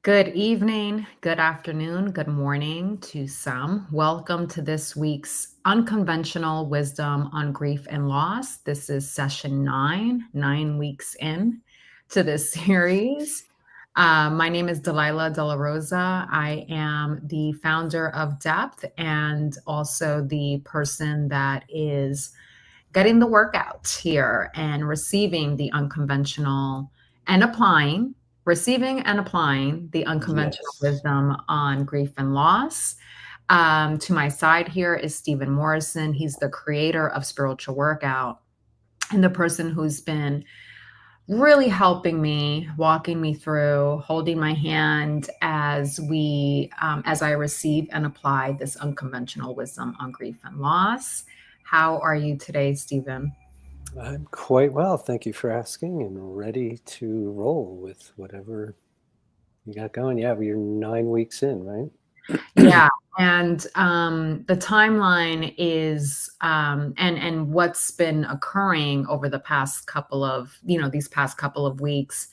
Good evening, good afternoon, good morning to some. Welcome to this week's Unconventional Wisdom on Grief and Loss. This is session 9 weeks in to this series. My name is Delilah De La Rosa. I am the founder of Depth and also the person that is getting the workout here and receiving the unconventional and applying receiving and applying the unconventional Yes. wisdom on grief and loss. To my side here is Steven Morrison. He's the creator of Spiritual Workout and the person who's been really helping me, walking me through, holding my hand as I receive and apply this unconventional wisdom on grief and loss. How are you today, Steven? I'm quite well. Thank you for asking and ready to roll with whatever you got going. Yeah, we're 9 weeks in, right? Yeah. And the timeline is and what's been occurring over the past couple of, these past couple of weeks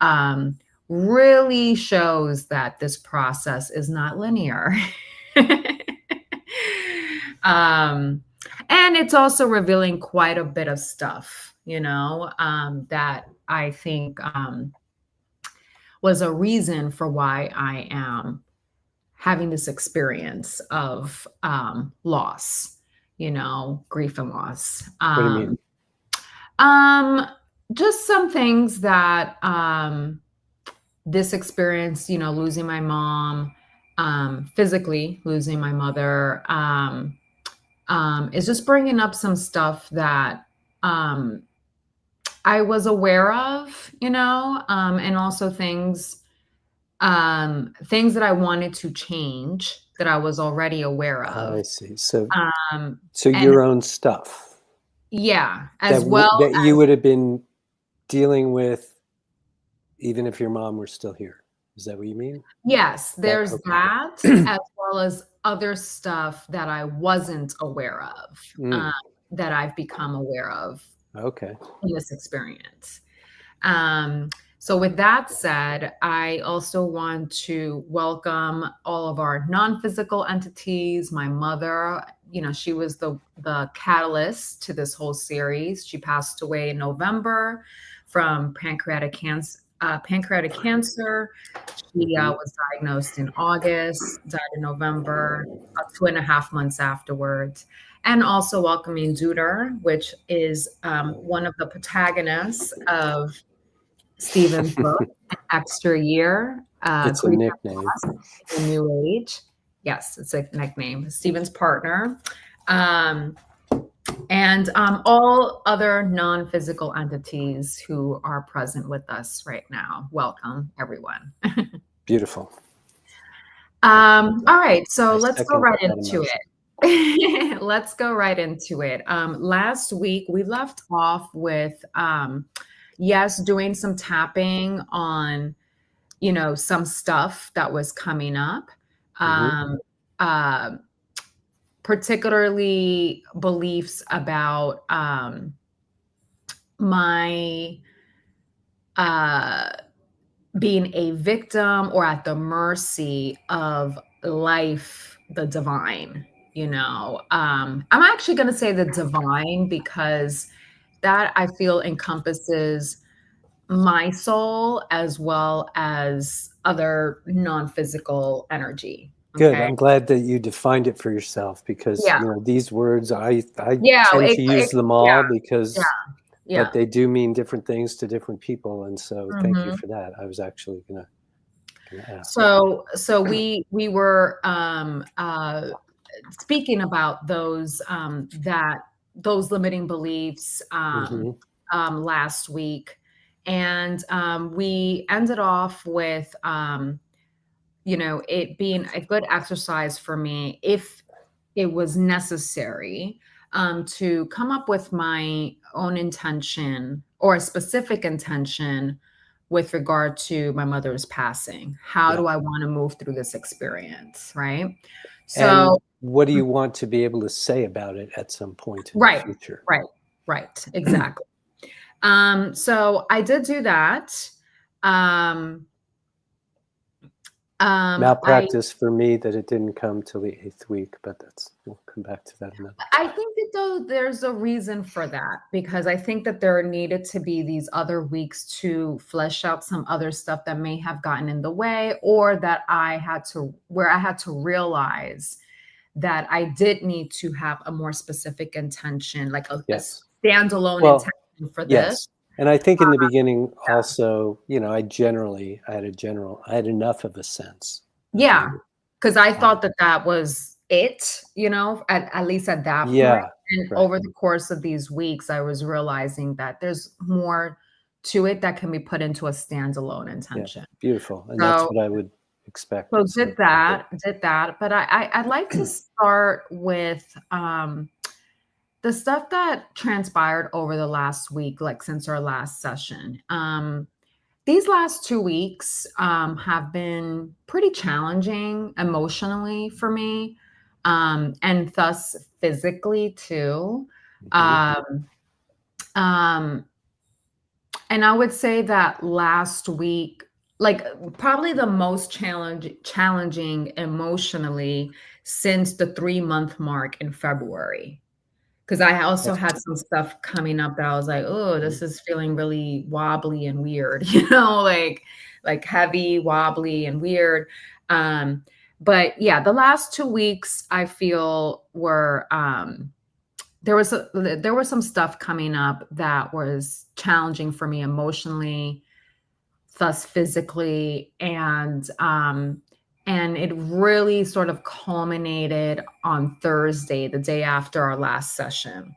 um, really shows that this process is not linear. um, and it's also revealing quite a bit of stuff, that I think was a reason for why I am having this experience of loss, grief and loss. What do you mean? Um, just some things that this experience, losing my mom, physically losing my mother, is just bringing up some stuff that I was aware of, and also things that I wanted to change that I was already aware of. I see. So Um, and your own stuff yeah, that as well that you as, would have been dealing with even if your mom were still here. Is that what you mean? yes, there's that, Okay. as well as other stuff that I wasn't aware of, that I've become aware of Okay. in this experience. So with that said, I also want to welcome all of our non-physical entities. My mother, she was the catalyst to this whole series. She passed away in November from pancreatic cancer. She was diagnosed in August, died in November, about 2.5 months afterwards. And also welcoming Zuder, which is one of the protagonists of Stephen's book, An Extra Year, It's a Grief and nickname. Loss in the New Age. Yes, it's a nickname. Stephen's partner. And all other non-physical entities who are present with us right now. Welcome, everyone. Beautiful. All right, so I let's go second right that into emotion. it. Let's go right into it. Last week, we left off with, yes, doing some tapping on, some stuff that was coming up. Uh, particularly beliefs about my being a victim or at the mercy of life, the divine. I'm actually going to say the divine because that I feel encompasses my soul as well as other non-physical energy. Good. Okay. I'm glad that you defined it for yourself because, Yeah. these words, I Yeah. tend to use them all Yeah. because, Yeah. but they do mean different things to different people. And so thank you Mhm. for that. I was actually gonna ask. So we were speaking about those limiting beliefs last week, and we ended off with it being a good exercise for me if it was necessary to come up with my own intention or a specific intention with regard to my mother's passing. How Yeah. do I want to move through this experience, right? And So, what do you want to be able to say about it at some point in the right, future? right, exactly. So I did do that. Um, I Malpractice for me that it didn't come till the 8th week, but we'll come back to that another I time. think that though there's a reason for that because I think that there needed to be these other weeks to flesh out some other stuff that may have gotten in the way or that I had to realize that I did need to have a more specific intention, like a Yes. standalone Well, intention for this. yes. And I think in the beginning Yeah. also, I had enough of a sense of Yeah, you. because I Um, thought that that was it, at least at that point, yeah, and right. over the course of these weeks, I was realizing that there's more to it that can be put into a standalone Yeah, intention. beautiful. And that's So what I would expect so at some point. Yeah. did that, but I'd like to start with, the stuff that transpired over the last week, like, since our last session. These last 2 weeks, have been pretty challenging emotionally for me, and thus physically too. Mhm. Um, um, and I would say that last week, like, probably the most challenging emotionally since the 3-month mark in February. 'Cause I also Yes. had some stuff coming up that I was like, "Oh, Mhm. this is feeling really wobbly and weird," like heavy, wobbly, and weird. But yeah, the last 2 weeks I feel were, there was some stuff coming up that was challenging for me emotionally, thus physically, and it really sort of culminated on Thursday, the day after our last session.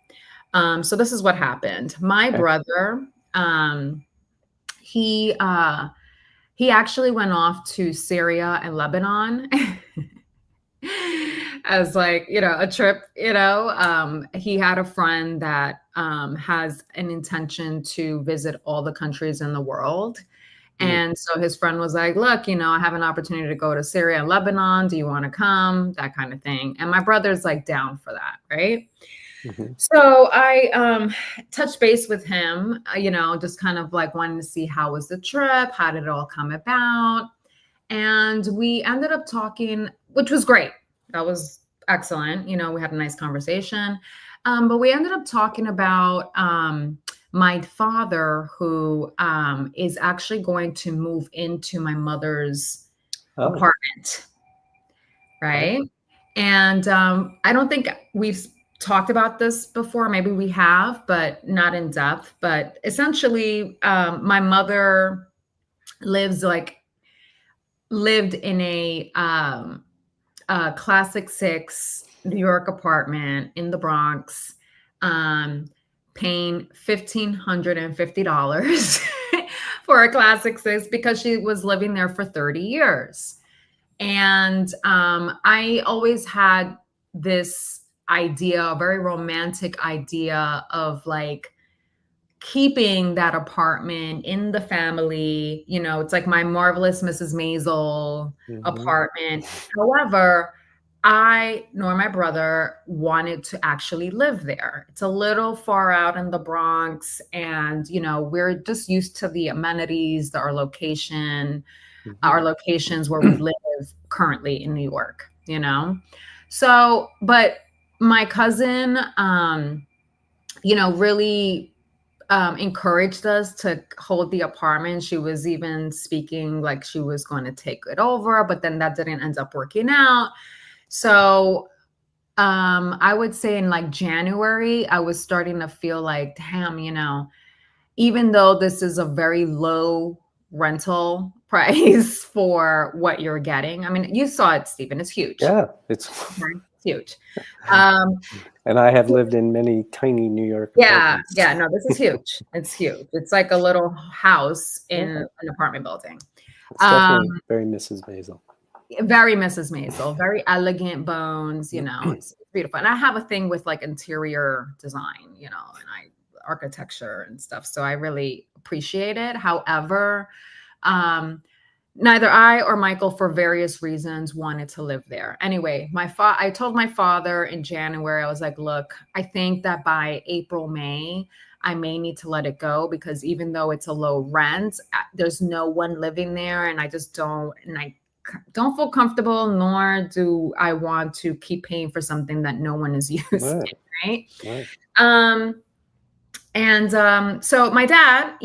So this is what happened. My Okay. brother, he he actually went off to Syria and Lebanon as like, a trip, he had a friend that has an intention to visit all the countries in the world. Mm. And so his friend was like, "Look, I have an opportunity to go to Syria and Lebanon. Do you want to come?" That kind of thing. And my brother's like down for that, right? Mhm. So I touched base with him, just kind of like wanting to see how was the trip, how did it all come about, and we ended up talking, which was great. That was excellent. We had a nice conversation, but we ended up talking about my father, who is actually going to move into my mother's Oh, apartment, okay. right? And I don't think we've talked about this before. Maybe we have, but not in depth. But essentially, my mother lives like lived in a classic six New York apartment in the Bronx, um, paying $1,550 for a classic six because she was living there for 30 years. And I always had this idea, a very romantic idea of like keeping that apartment in the family. It's like my marvelous Mrs. Maisel Mhm. apartment. However, I nor my brother wanted to actually live there. It's a little far out in the Bronx, and we're just used to the amenities, Mhm. our locations where we live currently in New York. So, but my cousin, really encouraged us to hold the apartment. She was even speaking like she was going to take it over, but then that didn't end up working out. So I would say in like January, I was starting to feel like, damn, even though this is a very low rental price for what you're getting. I mean, you saw it, Stephen. It's huge. Yeah, it's Okay? It's huge. Um, and I have lived in many tiny New York yeah, apartments. yeah, no, this is huge. It's huge. It's like a little house in Yeah, an apartment building. it's Um, definitely very Mrs. Maisel. Very Mrs. Maisel, very elegant bones, Mhm. it's beautiful. And I have a thing with like interior design, and architecture and stuff. So I really appreciate it. However, um, neither I or Michael, for various reasons, wanted to live there. Anyway, I told my father in January, I was like, look, I think that by April, May, I may need to let it go because even though it's a low rent, there's no one living there. And I just don't, and I comfortable, nor do I want to keep paying for something that no one is using, Right. right? Right. So my dad,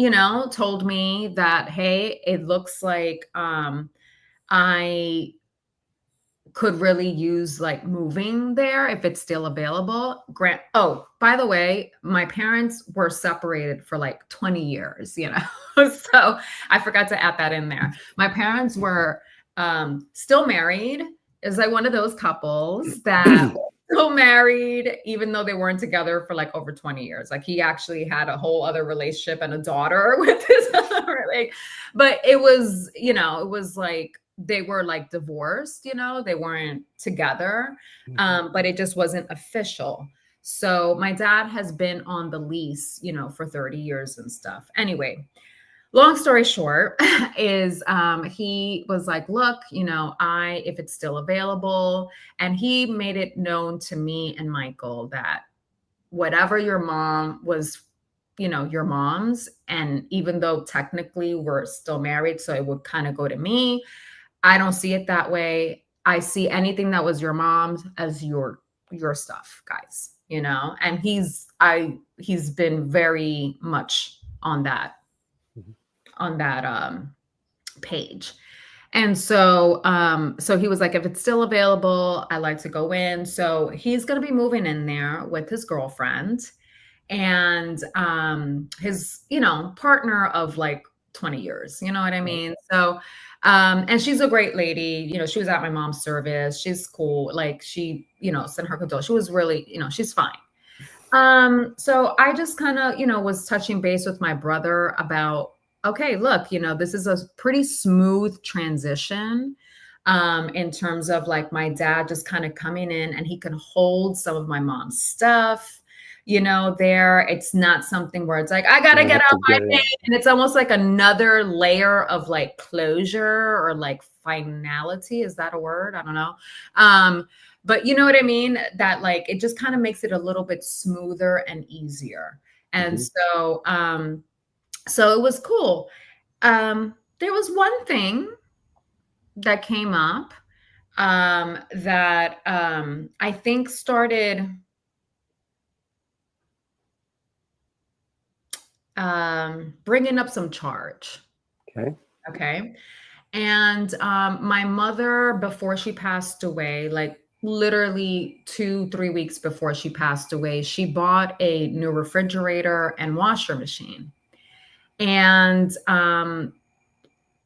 told me that, hey, it looks like I could really use like moving there if it's still available. Oh, by the way, my parents were separated for like 20 years, so I forgot to add that in there. My parents were still married. Is like one of those couples that still married, even though they weren't together for like over 20 years. Like he actually had a whole other relationship and a daughter with his other, like, but it was, it was like they were like divorced, they weren't together, but it just wasn't official. So my dad has been on the lease, for 30 years and stuff. Anyway, long story short is he was like, look, if it's still available, and he made it known to me and Michael that whatever your mom was, your mom's, and even though technically we're still married, so it would kind of go to me, I don't see it that way. I see anything that was your mom's as your stuff, guys, and he's been very much on that page. And so he was like, if it's still available, I like to go in. So he's going to be moving in there with his girlfriend and his, partner of like 20 years, you know what I mean? So, and she's a great lady, she was at my mom's service. She's cool. Like she, sent her condolences. She was really, she's fine. So I just kind of, was touching base with my brother about, okay, look, this is a pretty smooth transition in terms of like my dad just kind of coming in and he can hold some of my mom's stuff, there. It's not something where it's like, I gotta get out my name. And it's almost like another layer of like closure or like finality. Is that a word? I don't know. But you know what I mean? That like, it just kind of makes it a little bit smoother and easier. And so it was cool. There was one thing that came up that I think started bringing up some charge. Okay. And my mother, before she passed away, like literally 2-3 weeks before she passed away, she bought a new refrigerator and washer machine. And a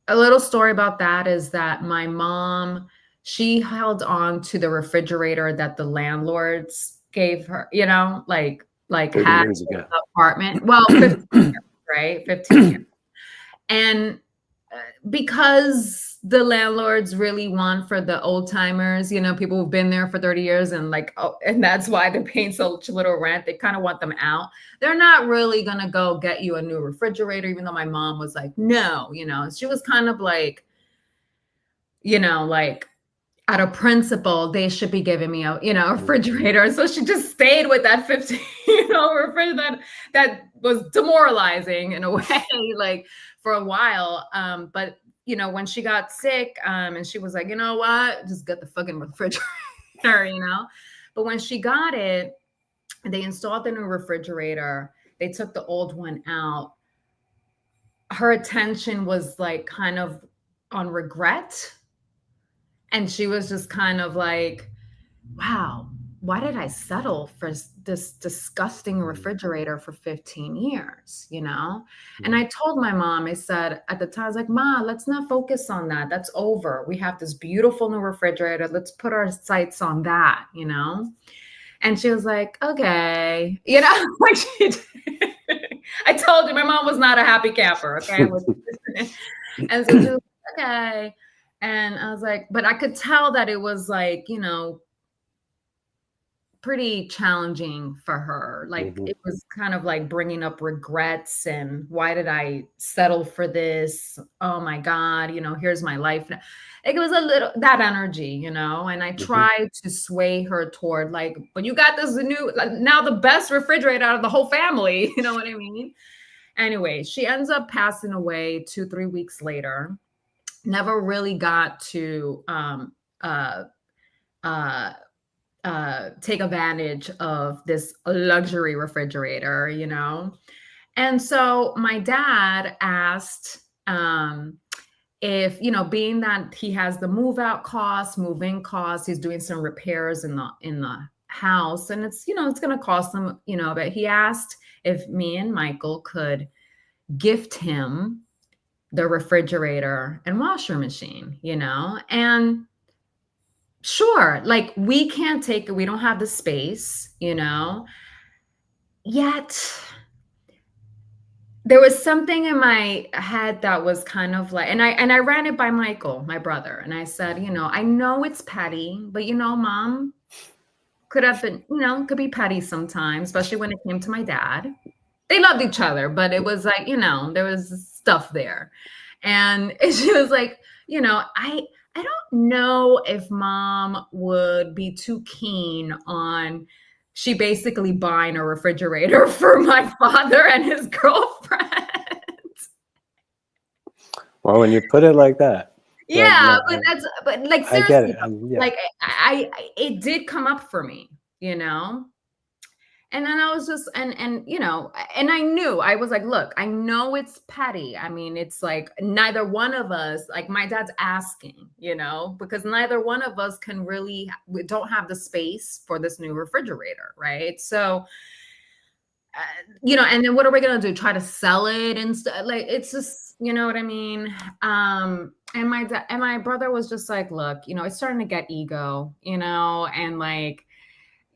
little story about that is that my mom, she held on to the refrigerator that the landlords gave her, like 30 had years ago. Apartment. Well, 15 years, right? 15 years. And because the landlords really want for the old timers, people who've been there for 30 years and like, and that's why they're paying such little rent. They kind of want them out. They're not really going to go get you a new refrigerator, even though my mom was like, no, she was kind of like, like out of principle, they should be giving me a, refrigerator. So she just stayed with that 15, refrigerator that was demoralizing in a way, like for a while. But when she got sick, and she was like, you know what, just get the fucking refrigerator, But when she got it, they installed the new refrigerator. They took the old one out. Her attention was like kind of on regret. And she was just kind of like, wow, why did I settle for this disgusting refrigerator for 15 years, And I told my mom, I said at the time, I was like, Ma, let's not focus on that. That's over. We have this beautiful new refrigerator. Let's put our sights on that, And she was like, okay, like I told you my mom was not a happy camper, okay? And so she was like, okay. And I was like, but I could tell that it was like, pretty challenging for her. Like it was kind of like bringing up regrets and why did I settle for this? Oh my God, here's my life. It was a little that energy, and I tried to sway her toward like, but you got this new, now the best refrigerator out of the whole family. You know what I mean? Anyway, she ends up passing away 2-3 weeks later. never really got to uh, uh, take advantage of this luxury refrigerator, you know? And so my dad asked, if, you know, being that he has the move out costs, move in costs, he's doing some repairs in the house, and it's, you know, it's going to cost him, you know, but he asked if me and Michael could gift him the refrigerator and washer machine, you know? And sure, like we can't take it, we don't have the space, you know? Yet there was something in my head that was kind of like, and I ran it by Michael, my brother, and I said, you know, I know it's petty, but you know, mom could have been, you know, could be petty sometimes, especially when it came to my dad. They loved each other, but it was like, you know, there was stuff there. And she was like, you know, I don't know if mom would be too keen on she basically buying a refrigerator for my father and his girlfriend. Well, when you put it like that, but Yeah, no, but like I get seriously it. though, Yeah. like it did come up for me, you know? And then I was just and you know, and I knew I was like, look, I know it's petty. I mean, it's like neither one of us, like my dad's asking, you know, because neither one of us can really, we don't have the space for this new refrigerator, right? So, you know, and then what are we gonna do? Try to sell it and stuff? Like it's just, you know what I mean? And my dad and my brother was just like, look, you know, it's starting to get ego, you know, and like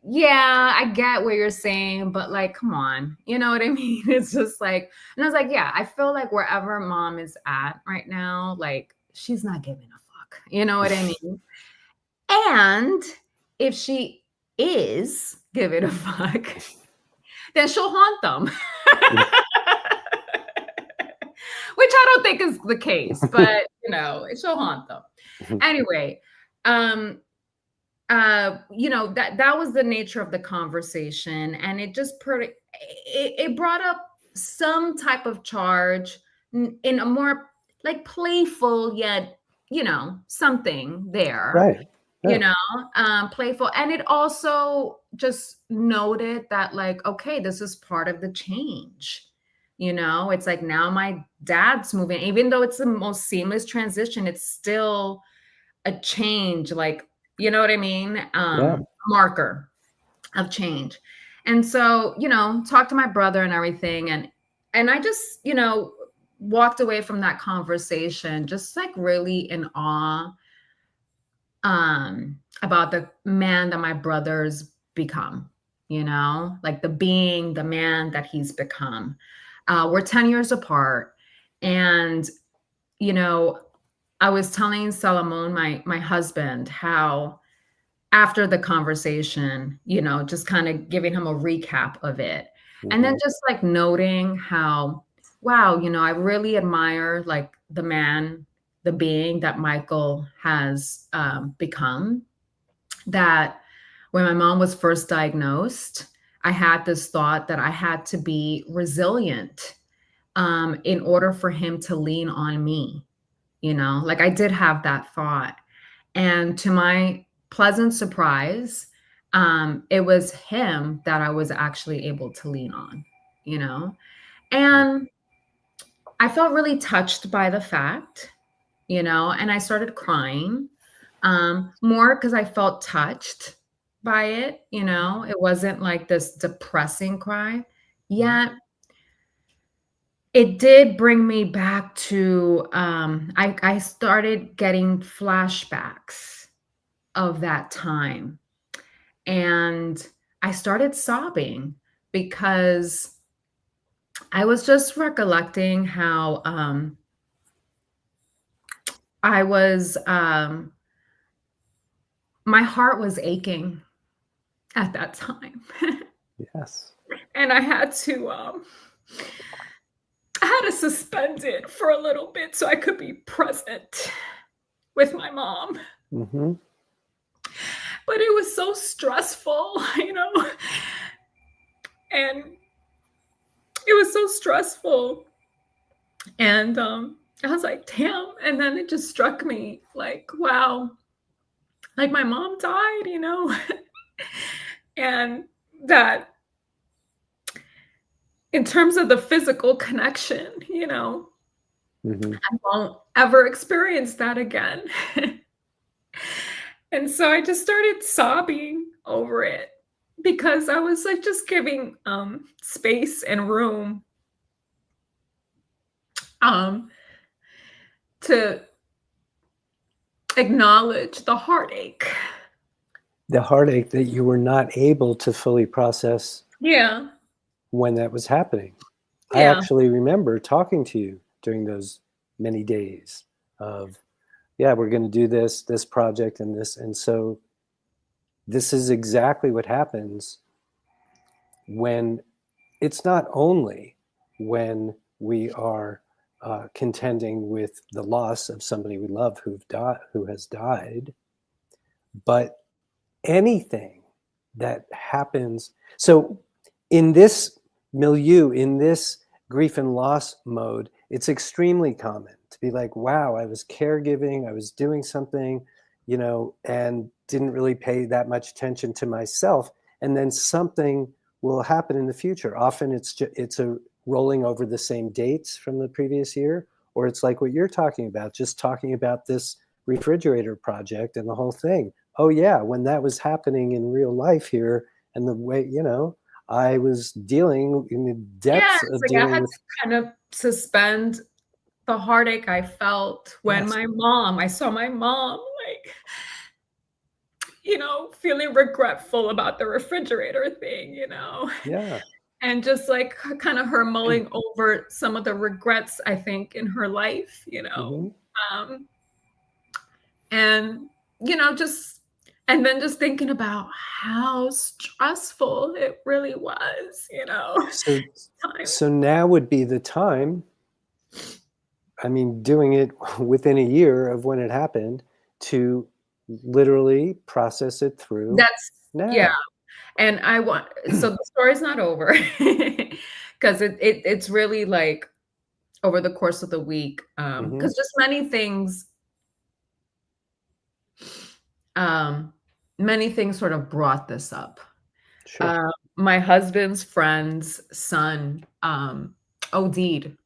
yeah, I get what you're saying, but like, come on. You know what I mean? It's just like, and I was like, yeah, I feel like wherever mom is at right now, like, she's not giving a fuck. You know what I mean? And if she is giving a fuck, then she'll haunt them. Which I don't think is the case, but you know, she'll haunt them. Anyway, um, you know, that was the nature of the conversation, and it just it brought up some type of charge in a more like playful yet, you know, something there, Right. you Yeah. know, playful, and it also just noted that like, okay, this is part of the change. You know, it's like now my dad's moving, even though it's the most seamless transition, it's still a change, like, you know what I mean? Yeah. Marker of change. And so, you know, talked to my brother and everything. And I just, you know, walked away from that conversation just like really in awe about the man that my brother's become, you know, like the being, the man that he's become. We're 10 years apart. And, you know, I was telling Solomon, my husband, how after the conversation, you know, just kind of giving him a recap of it. And then Hmm. just like noting how, wow, you know, I really admire like the man, the being that Michael has become. That when my mom was first diagnosed, I had this thought that I had to be resilient in order for him to lean on me, you know, like I did have that thought. And to my pleasant surprise, it was him that I was actually able to lean on, you know? And I felt really touched by the fact, you know, and I started crying more because I felt touched by it, you know? It wasn't like this depressing cry. Yet it did bring me back to I started getting flashbacks of that time. And I started sobbing because I was just recollecting how I was, my heart was aching at that time. Yes. And I had to suspend it for a little bit so I could be present with my mom. Hmm. But it was so stressful, you know, and it was so stressful. And I was like, damn. And then it just struck me like, wow, like my mom died, and that in terms of the physical connection, Mm-hmm. I won't ever experience that again. And so I just started sobbing over it because I was like just giving space and room um to acknowledge the heartache. The heartache that you were not able to fully process Yeah. when that was happening. I Yeah. actually remember talking to you during those many days of, yeah, we're going to do this project and this. And so this is exactly what happens when it's not only when we are contending with the loss of somebody we love who has died, but anything that happens. So in this milieu, in this grief and loss mode, it's extremely common to be like, wow, I was caregiving, I was doing something, and didn't really pay that much attention to myself. And then something will happen in the future. Often it's a rolling over the same dates from the previous year, or it's like what you're talking about, just talking about this refrigerator project and the whole thing. Oh yeah, when that was happening in real life here, and the way, I was dealing in the Yeah, depths it's of like I dealing had with, to kind of suspend the heartache I felt when yes, I saw my mom, like, feeling regretful about the refrigerator thing, yeah, and just like kind of her mulling over some of the regrets, I think, in her life, hmm um, and, just, and then just thinking about how stressful it really was, so time. so now would be the time, I mean, doing it within a year of when it happened, to literally process it through That's, yeah. now. And so the story's not over because it's really like over the course of the week, hmm because just um, many things sort of brought this up. Sure. My husband's friend's son OD'd,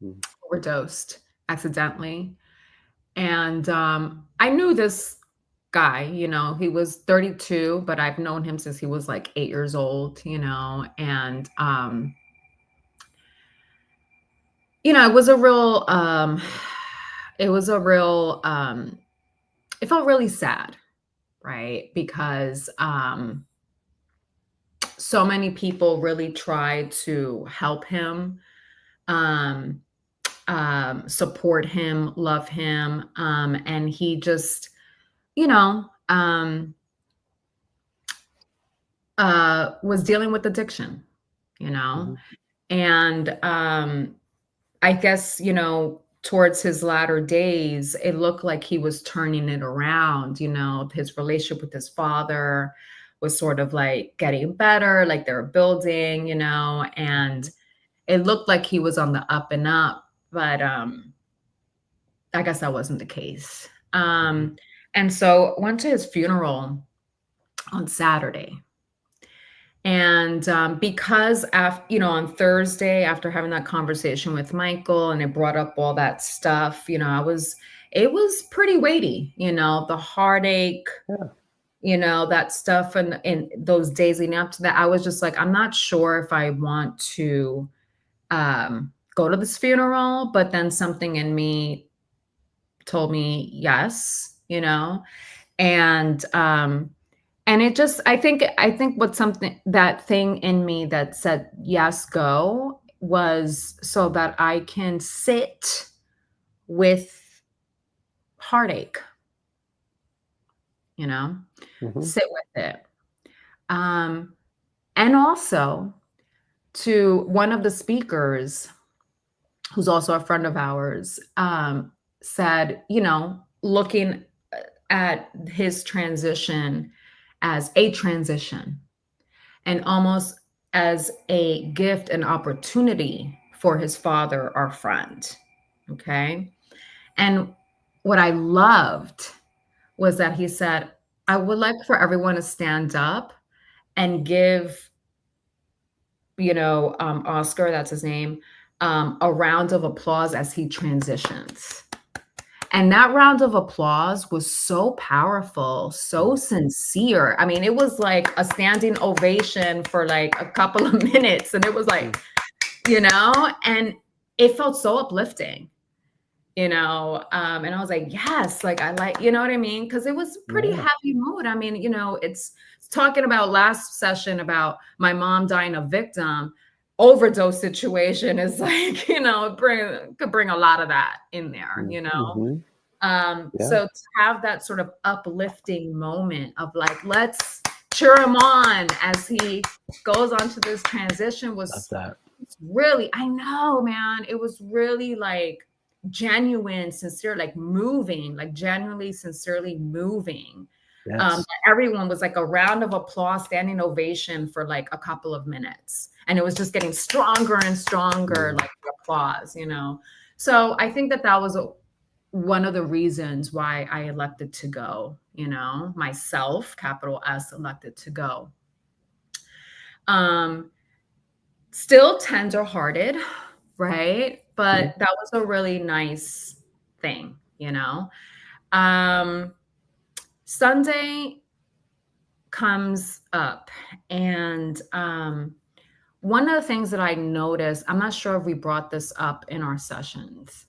Mm-hmm. overdosed accidentally, and I knew this guy. He was 32, but I've known him since he was like 8 years old. And it was a real it was a real it felt really sad, right? Because so many people really tried to help him, um support him, love him, and he just, you know was dealing with addiction, you know hmm and I guess, towards his latter days, it looked like he was turning it around. His relationship with his father was sort of like getting better, like they were building, and it looked like he was on the up and up, but I guess that wasn't the case. hmm And so went to his funeral on Saturday. And because on Thursday, after having that conversation with Michael, and it brought up all that stuff, it was pretty weighty, the heartache, Yeah. that stuff, and those days leading up to that. I was just like, I'm not sure if I want to go to this funeral, but then something in me told me yes, and it just, I think what something, that thing in me that said yes, go, was so that I can sit with heartache, you know, hmm sit with it. Um, and also, to one of the speakers, who's also a friend of ours, said, looking at his transition as a transition, and almost as a gift and opportunity for his father, our friend. Okay. And what I loved was that he said, I would like for everyone to stand up and give, Oscar, that's his name, a round of applause as he transitions. And that round of applause was so powerful, so sincere. I mean, it was like a standing ovation for like a couple of minutes. And it was like, and it felt so uplifting, and I was like, yes, like I like, you know what I mean? Because it was pretty Yeah. heavy mood. I mean, it's talking about last session about my mom dying a victim overdose situation is like, could bring a lot of that in there, Mm-hmm. Yeah. So to have that sort of uplifting moment of like, let's cheer him on as he goes on to this transition Love was that. really, I know, man, it was really like genuine, sincere, like moving, like genuinely, sincerely moving. Yes. Everyone was like a round of applause, standing ovation for like a couple of minutes. And it was just getting stronger and stronger, like the applause, So I think that was one of the reasons why I elected to go, myself, capital S, elected to go. Still tender-hearted, right? But that was a really nice thing, Sunday comes up, and one of the things that I noticed, I'm not sure if we brought this up in our sessions,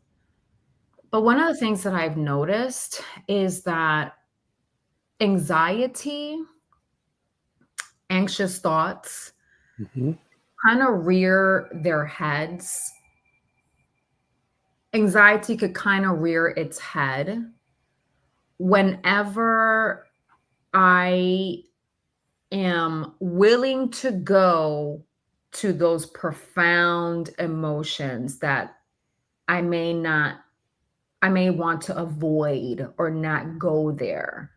but one of the things that I've noticed is that anxiety, anxious thoughts kind of rear their heads. Anxiety could kind of rear its head whenever I am willing to go to those profound emotions that I may want to avoid or not go there,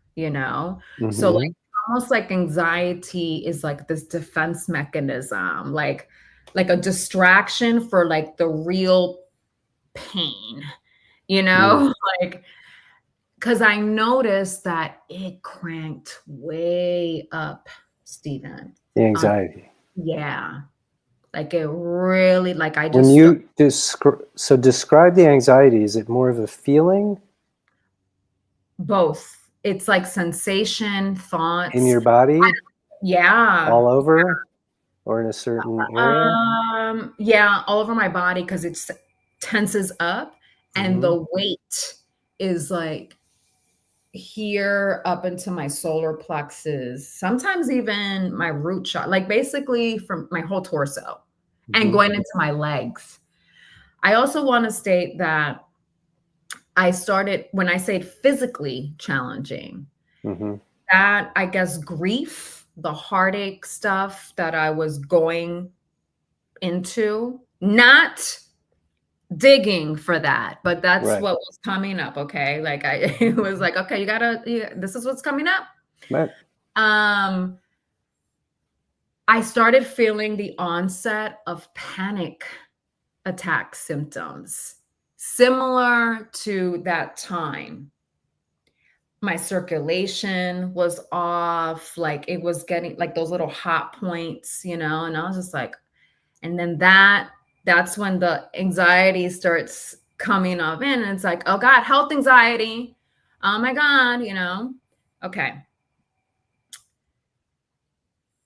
So like almost like anxiety is like this defense mechanism, like a distraction for like the real pain, like, because I noticed that it cranked way up, Steven. The anxiety. Yeah. Like it really, like I When just you describe the anxiety, is it more of a feeling both. It's like sensation, thoughts. in your body, Yeah. all over, or in a certain area? Yeah, all over my body because it tenses up and the weight is like here up into my solar plexus, sometimes even my root chakra, like basically from my whole torso and going into my legs. I also want to state that I started, when I say physically challenging, that I guess grief, the heartache stuff that I was going into, not digging for that, but that's Right. what was coming up. Okay. Like it was like, okay, this is what's coming up. Right. I started feeling the onset of panic attack symptoms similar to that time. My circulation was off, like it was getting like those little hot points, and I was just like, and then that's when the anxiety starts coming up in, and it's like, oh God, health anxiety. Oh my God, Okay.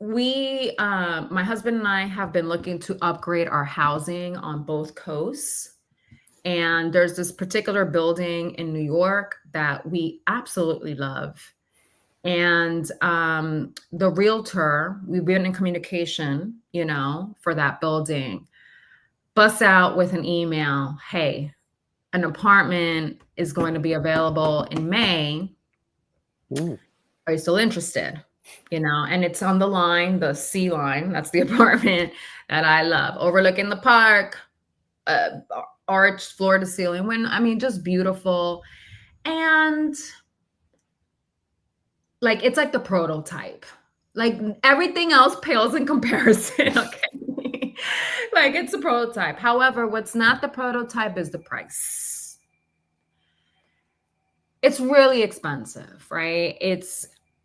My husband and I have been looking to upgrade our housing on both coasts. And there's this particular building in New York that we absolutely love. And the realtor, we've been in communication, for that building, busts out with an email, hey, an apartment is going to be available in May. Are you still interested? And it's on the line, the C line. That's the apartment that I love, overlooking the park, arched floor to ceiling. Just beautiful. And like, it's like the prototype. Like everything else pales in comparison. Okay. Like it's a prototype. However, what's not the prototype is the price. It's really expensive, right?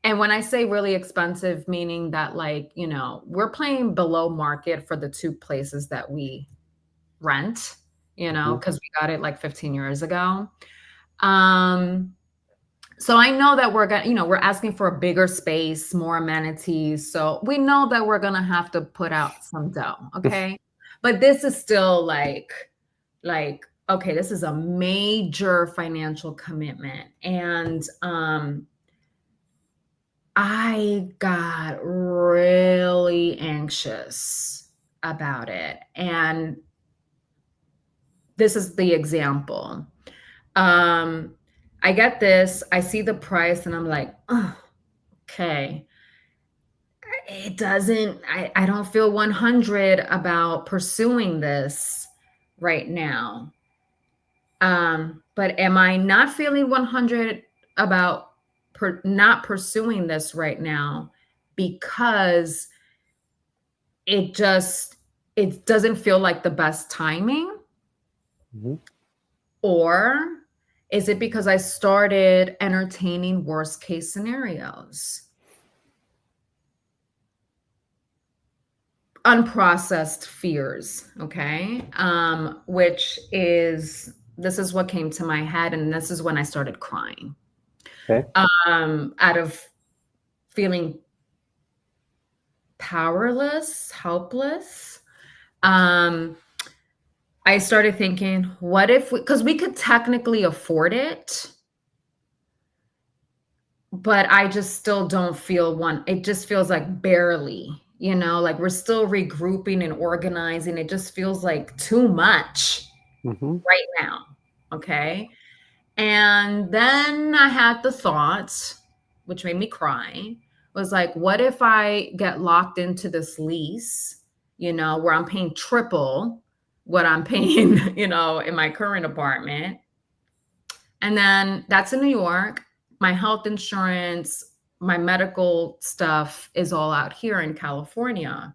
And when I say really expensive, meaning that, like, we're paying below market for the two places that we rent, Hmm. because we got it like 15 years ago. Um, so I know that we're asking for a bigger space, more amenities. So we know that we're gonna have to put out some dough, okay? But this is still like, okay, this is a major financial commitment. And I got really anxious about it. And this is the example. Um, I get this, I see the price, and I'm like, oh, okay. It doesn't, I don't feel 100 about pursuing this right now. But am I not feeling 100 about not pursuing this right now because it just it doesn't feel like the best timing? Hmm. Or is it because I started entertaining worst case scenarios? Unprocessed fears, okay? Which is this is what came to my head, and this is when I started crying. Okay. Out of feeling powerless, helpless. Um, I started thinking, what if because we could technically afford it, but I just still don't feel one. It just feels like barely, like we're still regrouping and organizing. It just feels like too much Hmm. right now. Okay. And then I had the thought, which made me cry, was like, what if I get locked into this lease, where I'm paying triple what I'm paying, in my current apartment? And then that's in New York. My health insurance, my medical stuff is all out here in California.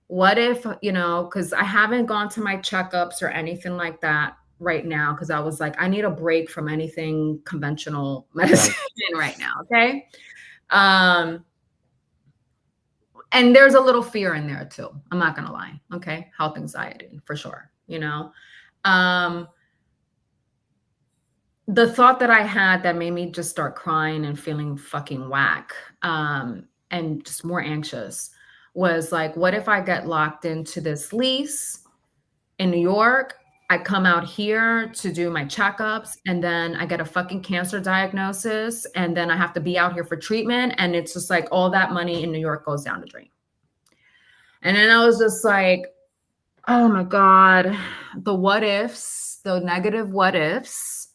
What if, because I haven't gone to my checkups or anything like that right now, because I was like, I need a break from anything conventional medicine Right. right now. Okay. Um, and there's a little fear in there too. I'm not gonna lie. Okay. Health anxiety for sure, Um, the thought that I had that made me just start crying and feeling fucking whack, and just more anxious was like, what if I get locked into this lease in New York? I come out here to do my checkups, and then I get a fucking cancer diagnosis, and then I have to be out here for treatment. And it's just like all that money in New York goes down the drain. And then I was just like, oh my God, the what ifs, the negative what ifs.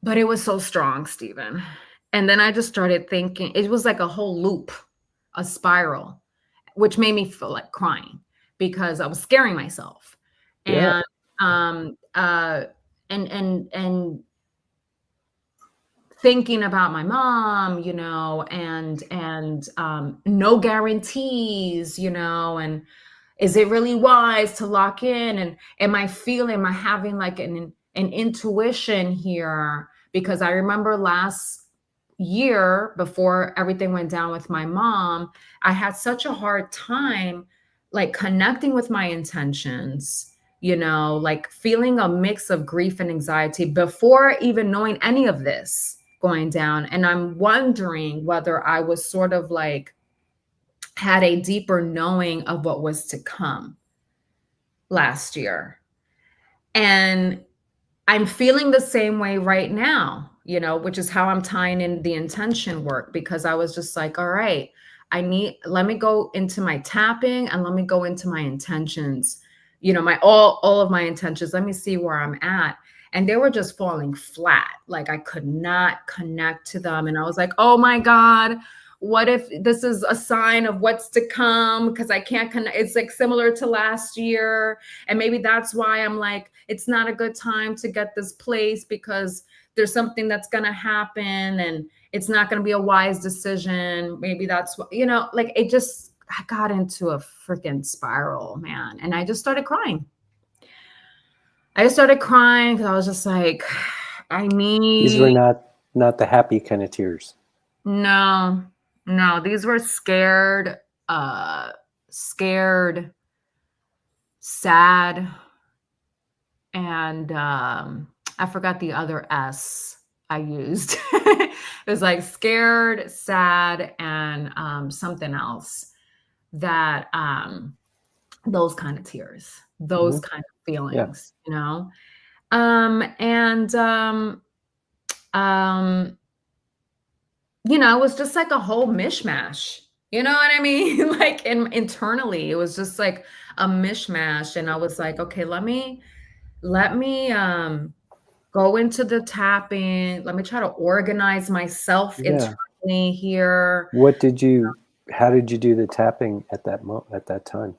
But it was so strong, Steven. And then I just started thinking, it was like a whole loop, a spiral, which made me feel like crying because I was scaring myself. Yeah. And and thinking about my mom, and no guarantees, and is it really wise to lock in? And am I having like an intuition here? Because I remember last year before everything went down with my mom, I had such a hard time like connecting with my intentions, like feeling a mix of grief and anxiety before even knowing any of this going down. And I'm wondering whether I was sort of like had a deeper knowing of what was to come last year. And I'm feeling the same way right now, which is how I'm tying in the intention work, because I was just like, all right, let me go into my tapping and let me go into my intentions, my all of my intentions. Let me see where I'm at. And they were just falling flat. Like I could not connect to them. And I was like, oh my God, what if this is a sign of what's to come? Because I can't connect. It's like similar to last year. And maybe that's why I'm like, it's not a good time to get this place because there's something that's going to happen and it's not going to be a wise decision. Maybe that's what, like I got into a freaking spiral, man. And I just started crying. I just started crying because I was just like, I These were need, not the happy kind of tears. no, no, these were scared, uh, scared, sad, and I forgot the other S I used. It was like scared, sad, and something else that those kind of tears, those Hmm. kind of Yeah, feelings, you know? And um, it was just like a whole mishmash. You know what I mean? Like internally, it was just like a mishmash. And I was like, okay, let me go into the tapping. Let me try to organize myself yeah. internally here. How did you do the tapping at at that time?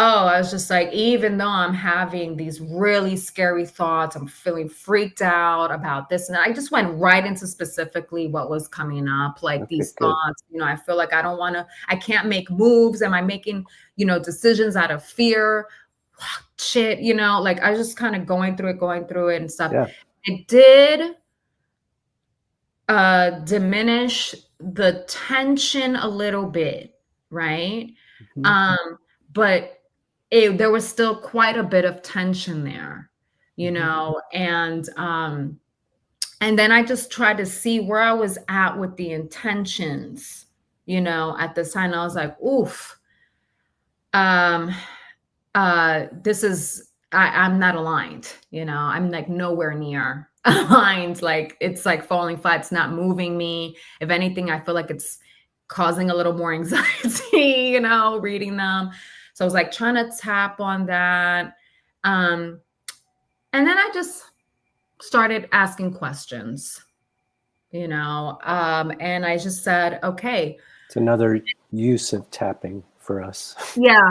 Oh, I was just like, even though I'm having these really scary thoughts, I'm feeling freaked out about this. And I just went right into specifically what was coming up, like Okay, these good. thoughts. I feel like I can't make moves. Am I making, decisions out of fear? Shit, like I was just kind of going through it and stuff. Yeah. It did diminish the tension a little bit, right? Hmm. Um, but there was still quite a bit of tension there, Hmm. and then I just tried to see where I was at with the intentions, at the time. I was like, oof, um, this is I'm not aligned, I'm like nowhere near aligned. Like it's like falling flat, it's not moving me. If anything, I feel like it's causing a little more anxiety, reading them. So I was like trying to tap on that. Um, and then I just started asking questions, and I just said, okay, It's another use of tapping for us. yeah,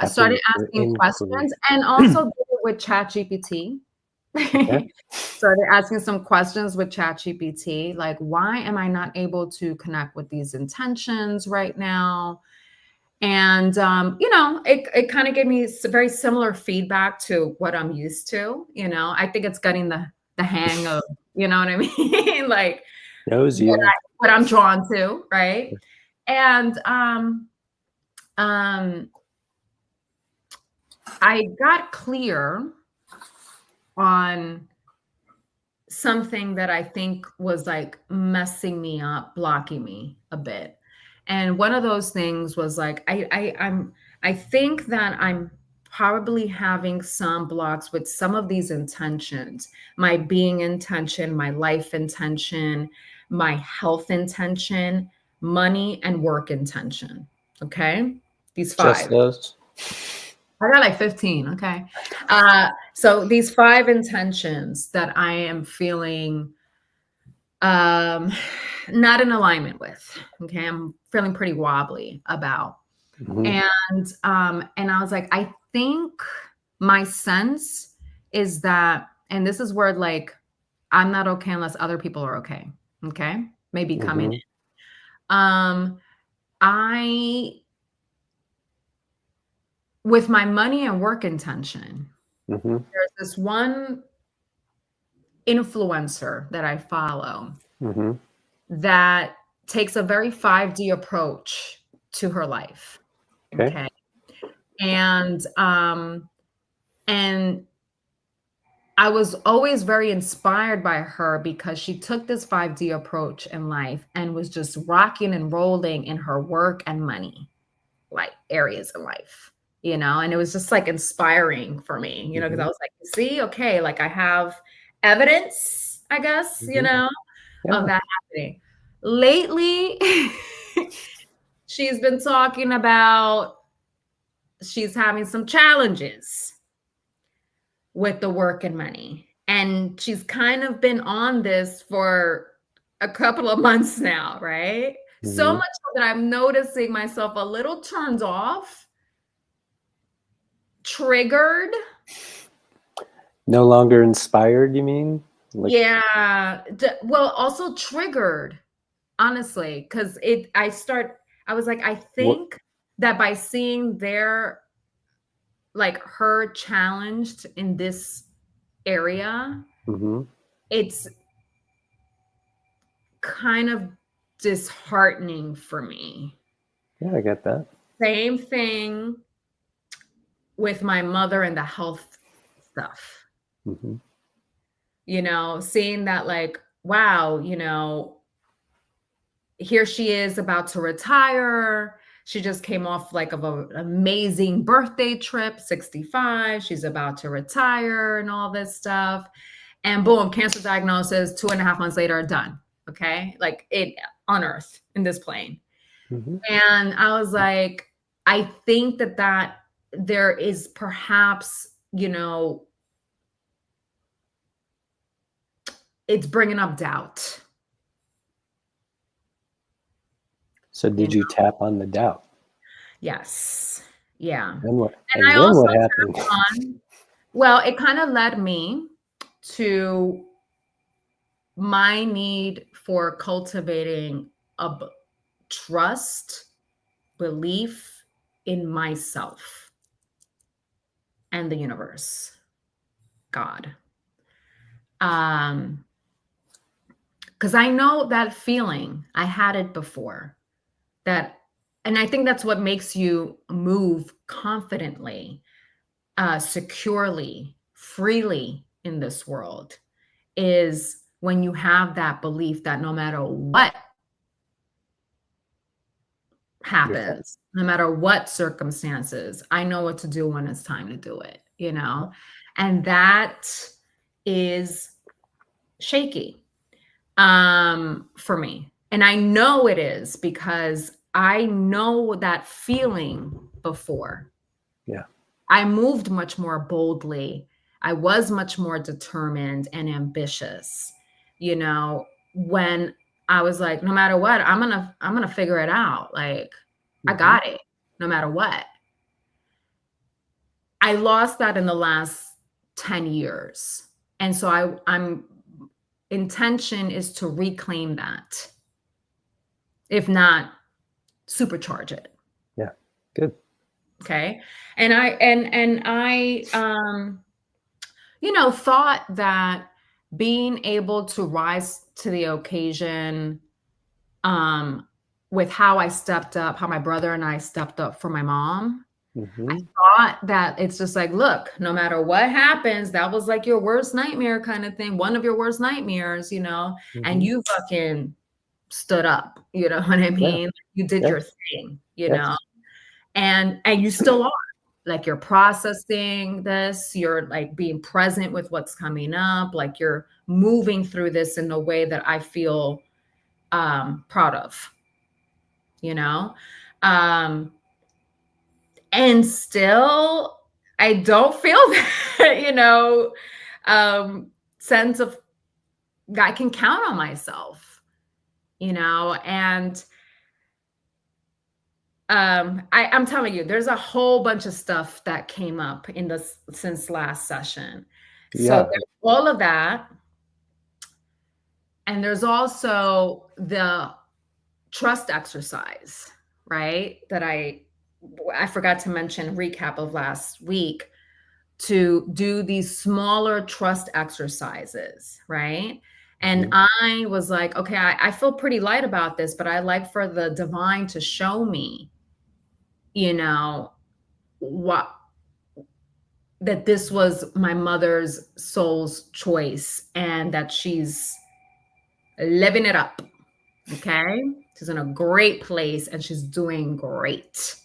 I started Tapping for asking inquiry. questions and also did it with ChatGPT. Okay. Started asking some questions with ChatGPT, like, why am I not able to connect with these intentions right now? And it kind of gave me very similar feedback to what I'm used to. I think it's getting the hang of, you know what I mean? Like Knows you. what I'm drawn to, right? And um I got clear on something that I think was like messing me up, blocking me a bit. And one of those things was like I think that I'm probably having some blocks with some of these intentions, my being intention, my life intention, my health intention, money and work intention. Okay? These Just five. those. I got like 15. Okay. So these five intentions that I am feeling um not in alignment with. Okay. I'm feeling pretty wobbly about. Hmm. And I was like, I think my sense is that, and this is where like I'm not okay unless other people are okay. Okay. Maybe coming Hmm. in. I with my money and work intention, Hmm. there's this one influencer that I follow Hmm. that takes a very 5D approach to her life. Okay. Okay. And I was always very inspired by her because she took this 5D approach in life and was just rocking and rolling in her work and money like areas in life, and it was just like inspiring for me, because I Hmm. was like, see, okay, like I have evidence, I guess, Hmm. of Yeah. that happening. Lately, she's been talking about she's having some challenges with the work and money. And she's kind of been on this for a couple of months now, right? So Hmm. much so that I'm noticing myself a little turned off, triggered. No longer inspired, you mean? Like, Yeah. Well, also triggered, honestly, because I was like, I what? think that by seeing her challenged in this area, Hmm. it's kind of disheartening for me. Yeah, I get that. Same thing with my mother and the health stuff. Hmm. Seeing that, like, wow, here she is about to retire. She just came off like of an amazing birthday trip, 65. She's about to retire and all this stuff. And boom, cancer diagnosis, 2.5 months later, done. Okay. Like it on earth in this plane. Hmm. And I was like, I think that there is perhaps, it's bringing up doubt. So You did know? you tap on the doubt? Yes. Yeah. Then what? And And I then also what happened? tapped on, well, it kind of led me to my need for cultivating a trust, belief in myself and the universe, God. Because I know that feeling. I had it before. And I think that's what makes you move confidently, securely, freely in this world, is when you have that belief that no matter what Yeah. happens, no matter what circumstances, I know what to do when it's time to do it. And that is shaky for me. And I know it is because I know that feeling before. Yeah. I moved much more boldly. I was much more determined and ambitious, when I was like, no matter what, I'm gonna figure it out. Like, I Hmm. got it, no matter what. I lost that in the last 10 years. And so I'm intention is to reclaim that. If not, supercharge it. Yeah. Good. Okay. And I thought that being able to rise to the occasion, um, with how I stepped up, how my brother and I stepped up for my mom, I Hmm. thought that it's just like, look, no matter what happens, that was like your worst nightmare kind of thing, one of your worst nightmares, and Hmm. you fucking stood up, you know what I Yeah. mean? You did your Yes. thing. Yes. And you still are. Like you're processing this, you're like being present with what's coming up, like you're moving through this in a way that I feel proud of, you know? Um, and still I don't feel that, sense of I can count on myself, and I'm telling you, there's a whole bunch of stuff that came up in this since last session. So Yeah. there's all of that. And there's also the trust exercise, right? That I forgot to mention recap of last week, to do these smaller trust exercises, right? And Hmm. I was like, okay, I feel pretty light about this, but I like for the divine to show me, you know, what that this was my mother's soul's choice and that she's living it up. Okay. She's in a great place and she's doing great,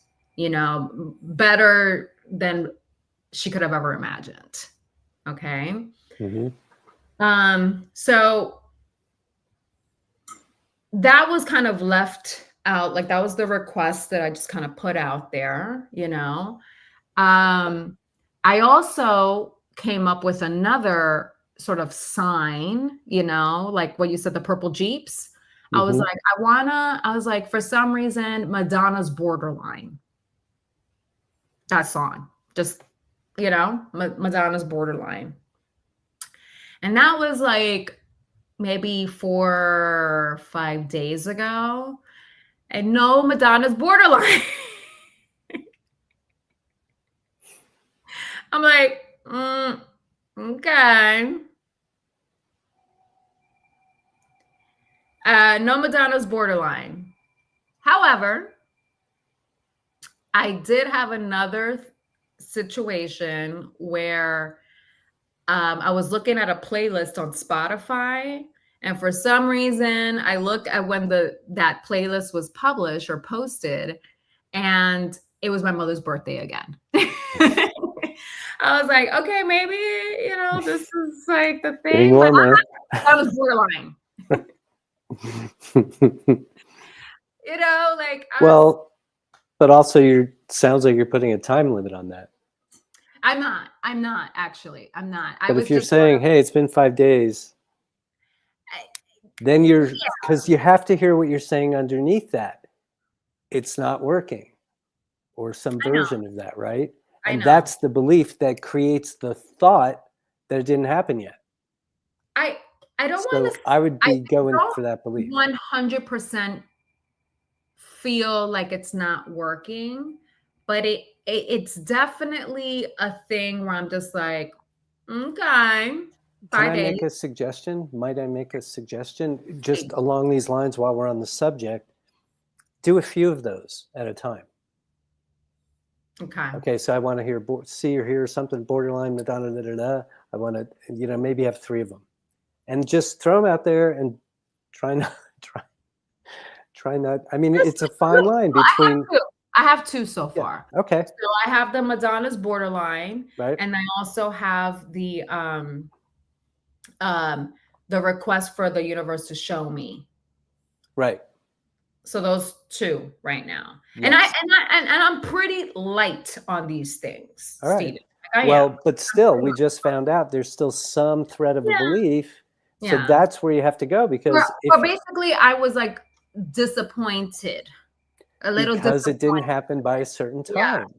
better than she could have ever imagined. Okay. Hmm. So that was kind of left out. Like that was the request that I just kind of put out there. I also came up with another sort of sign, like what you said, the purple Jeeps. I was Hmm. like, I was like, for some reason, Madonna's Borderline, that song, just, Madonna's Borderline. And that was like maybe 4 or 5 days ago. And no, Madonna's Borderline. I'm like, okay. No, Madonna's borderline. However, I did have another situation where I was looking at a playlist on Spotify, and for some reason, I looked at when that playlist was published or posted, and it was my mother's birthday again. I was like, okay, maybe this is like the Getting thing, but warmer. I was borderline. Like I was. Well, but also sounds like you're putting a time limit on that. I'm not. I'm not actually. I'm not. I But was if you're just sort saying, of. hey, it's been 5 days, then because you have to hear what you're saying underneath that. It's not working, or some I know. version of that, right? I And know. that's the belief that creates the thought that it didn't happen yet. I don't So want to. I would I be going don't for that belief. 100% feel like it's not working, but it's definitely a thing where I'm just like, okay, Can 5 I days. make a suggestion? Might I make a suggestion just Please. along these lines while we're on the subject? Do a few of those at a time. Okay. Okay, so I want to see or hear something borderline, Madonna, da, da, da. I want to, maybe have 3 of them, and just throw them out there and try not. Try not. I mean, it's a fine line between. I have 2 so Yeah. far. Okay. So I have the Madonna's borderline, Right. and I also have the request for the universe to show me. Right. So those 2 right now. Yes. And I'm pretty light on these things, All right. Steven. Like I Well, am. but still, we just found out there's still some thread of a Yeah. belief. So Yeah. that's where you have to go, because But basically I was like disappointed. A little because it didn't disappointed. happen by a certain Yeah. time.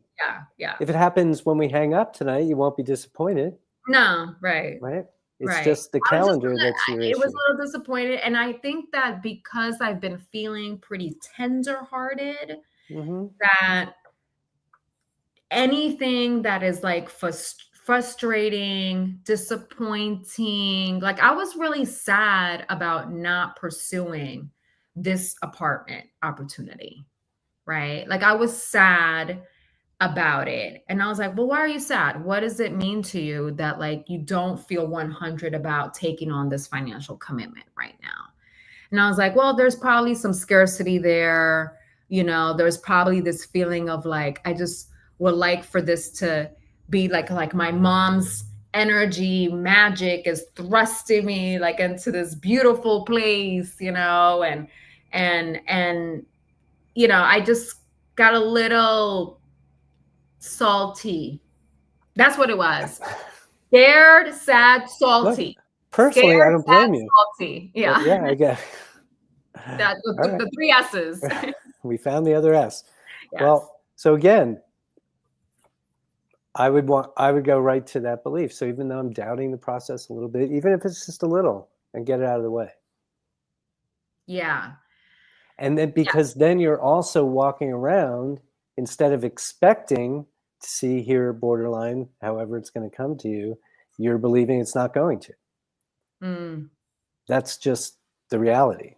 Yeah. If it happens when we hang up tonight, you won't be disappointed, No, right. right? It's Right. just the I was just calendar that's your it was issue. a little disappointed, and I think that because I've been feeling pretty tender-hearted, Mm-hmm. that anything that is like frustrating, disappointing, like I was really sad about not pursuing this apartment opportunity, right? Like I was sad about it. And I was like, well, why are you sad? What does it mean to you that like you don't feel 100 about taking on this financial commitment right now? And I was like, well, there's probably some scarcity there. There's probably this feeling of like, I just would like for this to be like my mom's energy magic is thrusting me like into this beautiful place, and I just got a little salty. That's what it was. Scared, sad, Look, salty. personally, I Scared, don't sad, blame you. salty. But Yeah. yeah, I get. That All right. the 3 S's. We found the other S. Yes. Well, so again, I would go right to that belief. So even though I'm doubting the process a little bit, even if it's just a little, and get it out of the way. Yeah. And then because then you're also walking around, instead of expecting to see, hear, borderline, however it's going to come to you, you're believing it's not going to. Mm. That's just the reality.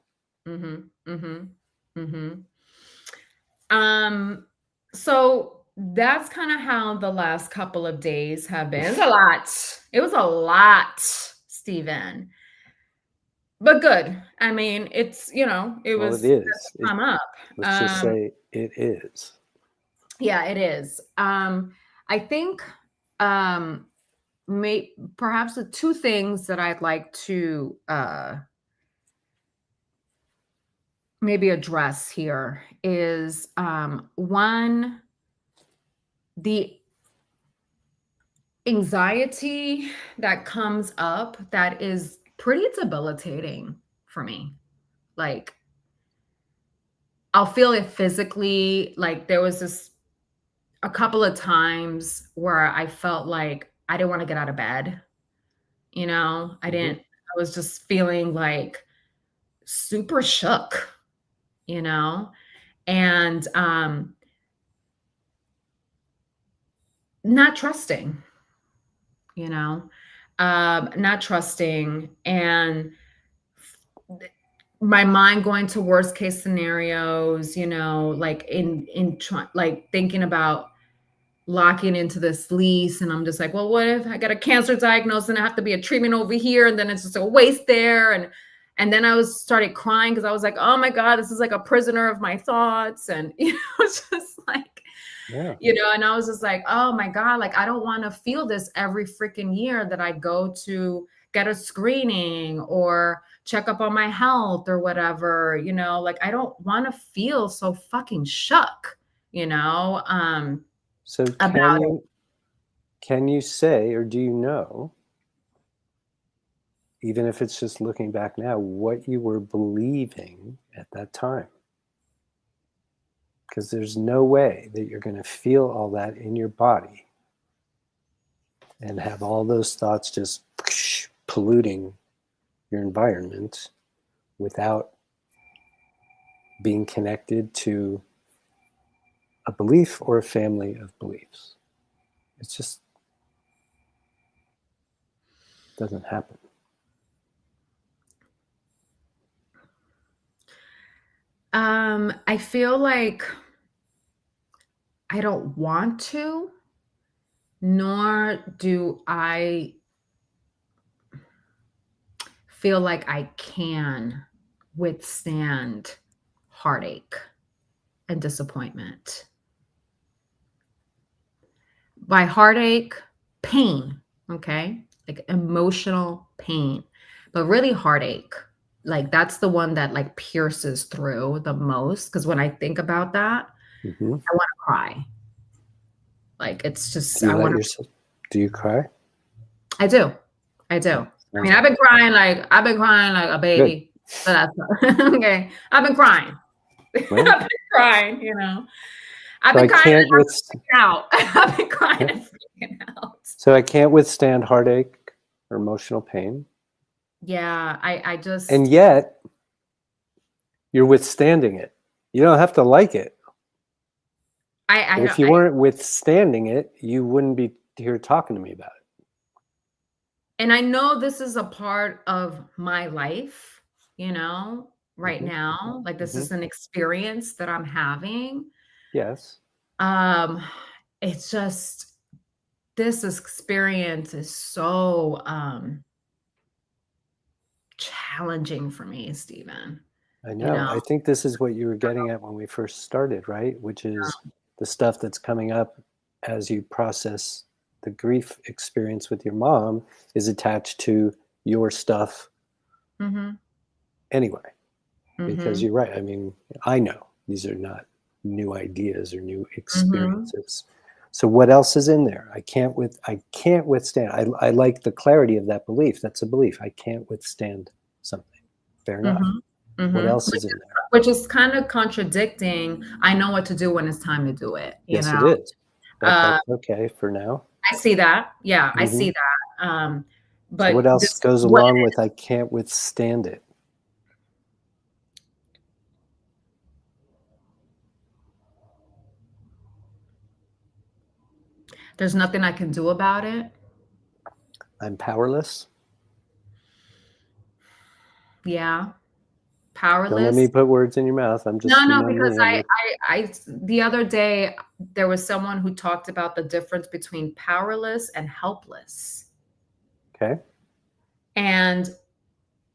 So that's kind of how the last couple of days have been. It's a lot. It was a lot, Steven. But good. I mean, it's, it Well, was it is. come up. Let's just say it is. Yeah, it is. I think perhaps the 2 things that I'd like to maybe address here is one, the anxiety that comes up that is pretty debilitating for me. Like I'll feel it physically. Like there was a couple of times where I felt like I didn't want to get out of bed. I was just feeling like super shook, and not trusting, not trusting. And my mind going to worst case scenarios, like like thinking about locking into this lease, and I'm just like, well, what if I got a cancer diagnosis and I have to be a treatment over here, and then it's just a waste there, and then I started crying because I was like, oh my God, this is like a prisoner of my thoughts, and it's just like, Yeah. and I was just like, oh my God, like I don't want to feel this every freaking year that I go to get a screening or check up on my health or whatever, like I don't want to feel so fucking shook, So about it. can you say, or do you know, even if it's just looking back now, what you were believing at that time? Because there's no way that you're going to feel all that in your body and have all those thoughts just polluting your environment without being connected to a belief or a family of beliefs. It just doesn't happen. I feel like I don't want to, nor do I feel like I can withstand heartache and disappointment. By heartache, pain, okay? Like emotional pain, but really heartache. Like that's the one that like pierces through the most. Cause when I think about that, Mm-hmm. I want to cry. Like it's just, Do you let yourself? Do you cry? I do. I do. Yeah, I mean, I've been crying like a good. baby. So that's okay. I've been crying. Well, I've been crying, I've so been I crying can't and with. freaking out. I've been crying and freaking out. So I can't withstand heartache or emotional pain, Yeah, I and just yet you're withstanding it. You don't have to like it. But if you I weren't withstanding it, you wouldn't be here talking to me about it. and I know this is a part of my life, right Mm-hmm. now. Like this Mm-hmm. is an experience that I'm having. Yes. Um, it's just this experience is so challenging for me, Steven. I You know. know, I think this is what you were getting at when we first started, right? Which is the stuff that's coming up as you process the grief experience with your mom is attached to your stuff mhm, anyway. Because mhm, you're right. I mean, I know these are not new ideas or new mhm, experiences. So what else is in there? I can't withstand. I like the clarity of that belief. That's a belief. I can't withstand something. Fair enough. mhm, What mhm. else is in there? Which is kind of contradicting. I know what to do when it's time to do it, Yes, it is. But Uh, that's okay for now. I see that. Yeah, I Hmm. see that. So what But else this goes what along with I can't withstand it? there's nothing I can do about it. I'm powerless. Yeah, Don't let me powerless. put words in your mouth. I'm just, No, you no, know because me. I'm the other day there was someone who talked about the difference between powerless and helpless. okay. And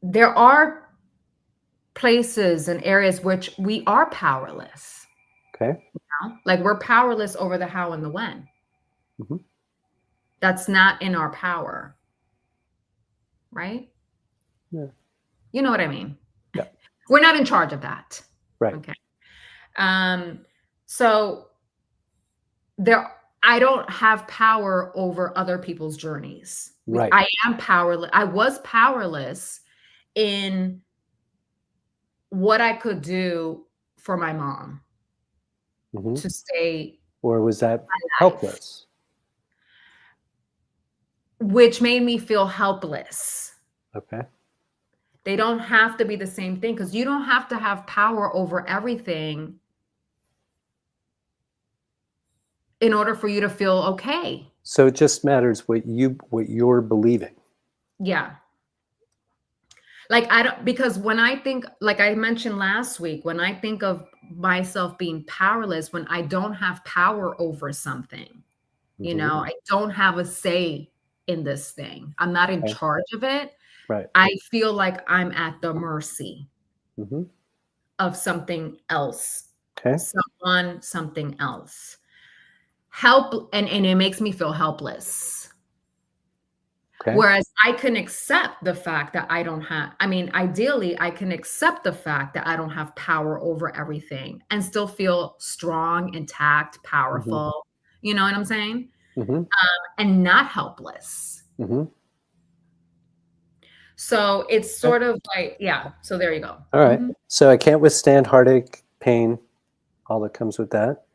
there are places and areas which we are powerless. Okay. Like we're powerless over the how and the when. Hmm. That's not in our power, right? Yeah. You know what I mean? Yeah. We're not in charge of that. Right. Okay. Um, so there I don't have power over other people's journeys. Right. I am powerless. I was powerless in what I could do for my mom Hmm. to stay Or was that alive, helpless? which made me feel helpless. Okay. They don't have to be the same thing because you don't have to have power over everything in order for you to feel okay. So it just matters what you're believing. Yeah. Like, I don't, because when I think, like I mentioned last week, when I think of myself being powerless, when I don't have power over something, Mm-hmm. I don't have a say in this thing. I'm not in Okay. charge of it. Right. I feel like I'm at the mercy Mm-hmm. of something else, Okay. someone, something else. Help, and it makes me feel helpless. Okay. Whereas I can accept the fact that I don't have, I mean, ideally, I can accept the fact that I don't have power over everything and still feel strong, intact, Mm-hmm. powerful. You know what I'm saying? Mm-hmm. And not helpless. Mm-hmm. So it's Okay. sort of like, yeah. So there you go. All right. Mhm. So I can't withstand heartache, pain, all that comes with that.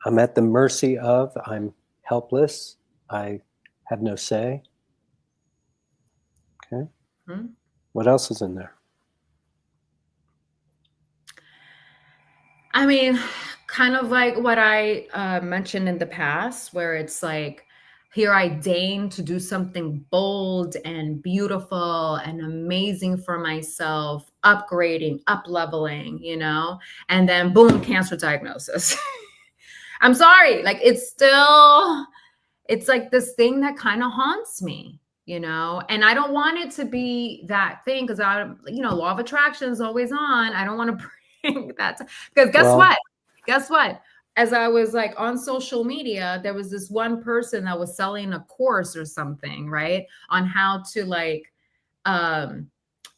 I'm at the mercy of, I'm helpless. I have no say. Okay. Mhm. What else is in there? I mean, kind of like what I mentioned in the past, where it's like, here I deign to do something bold and beautiful and amazing for myself, upgrading, up leveling, and then boom, cancer diagnosis. I'm sorry, like it's like this thing that kind of haunts me, and I don't want it to be that thing because law of attraction is always on. I don't want to bring that because guess Well, what? Guess what? As I was like on social media, there was this one person that was selling a course or something, right? On how to like um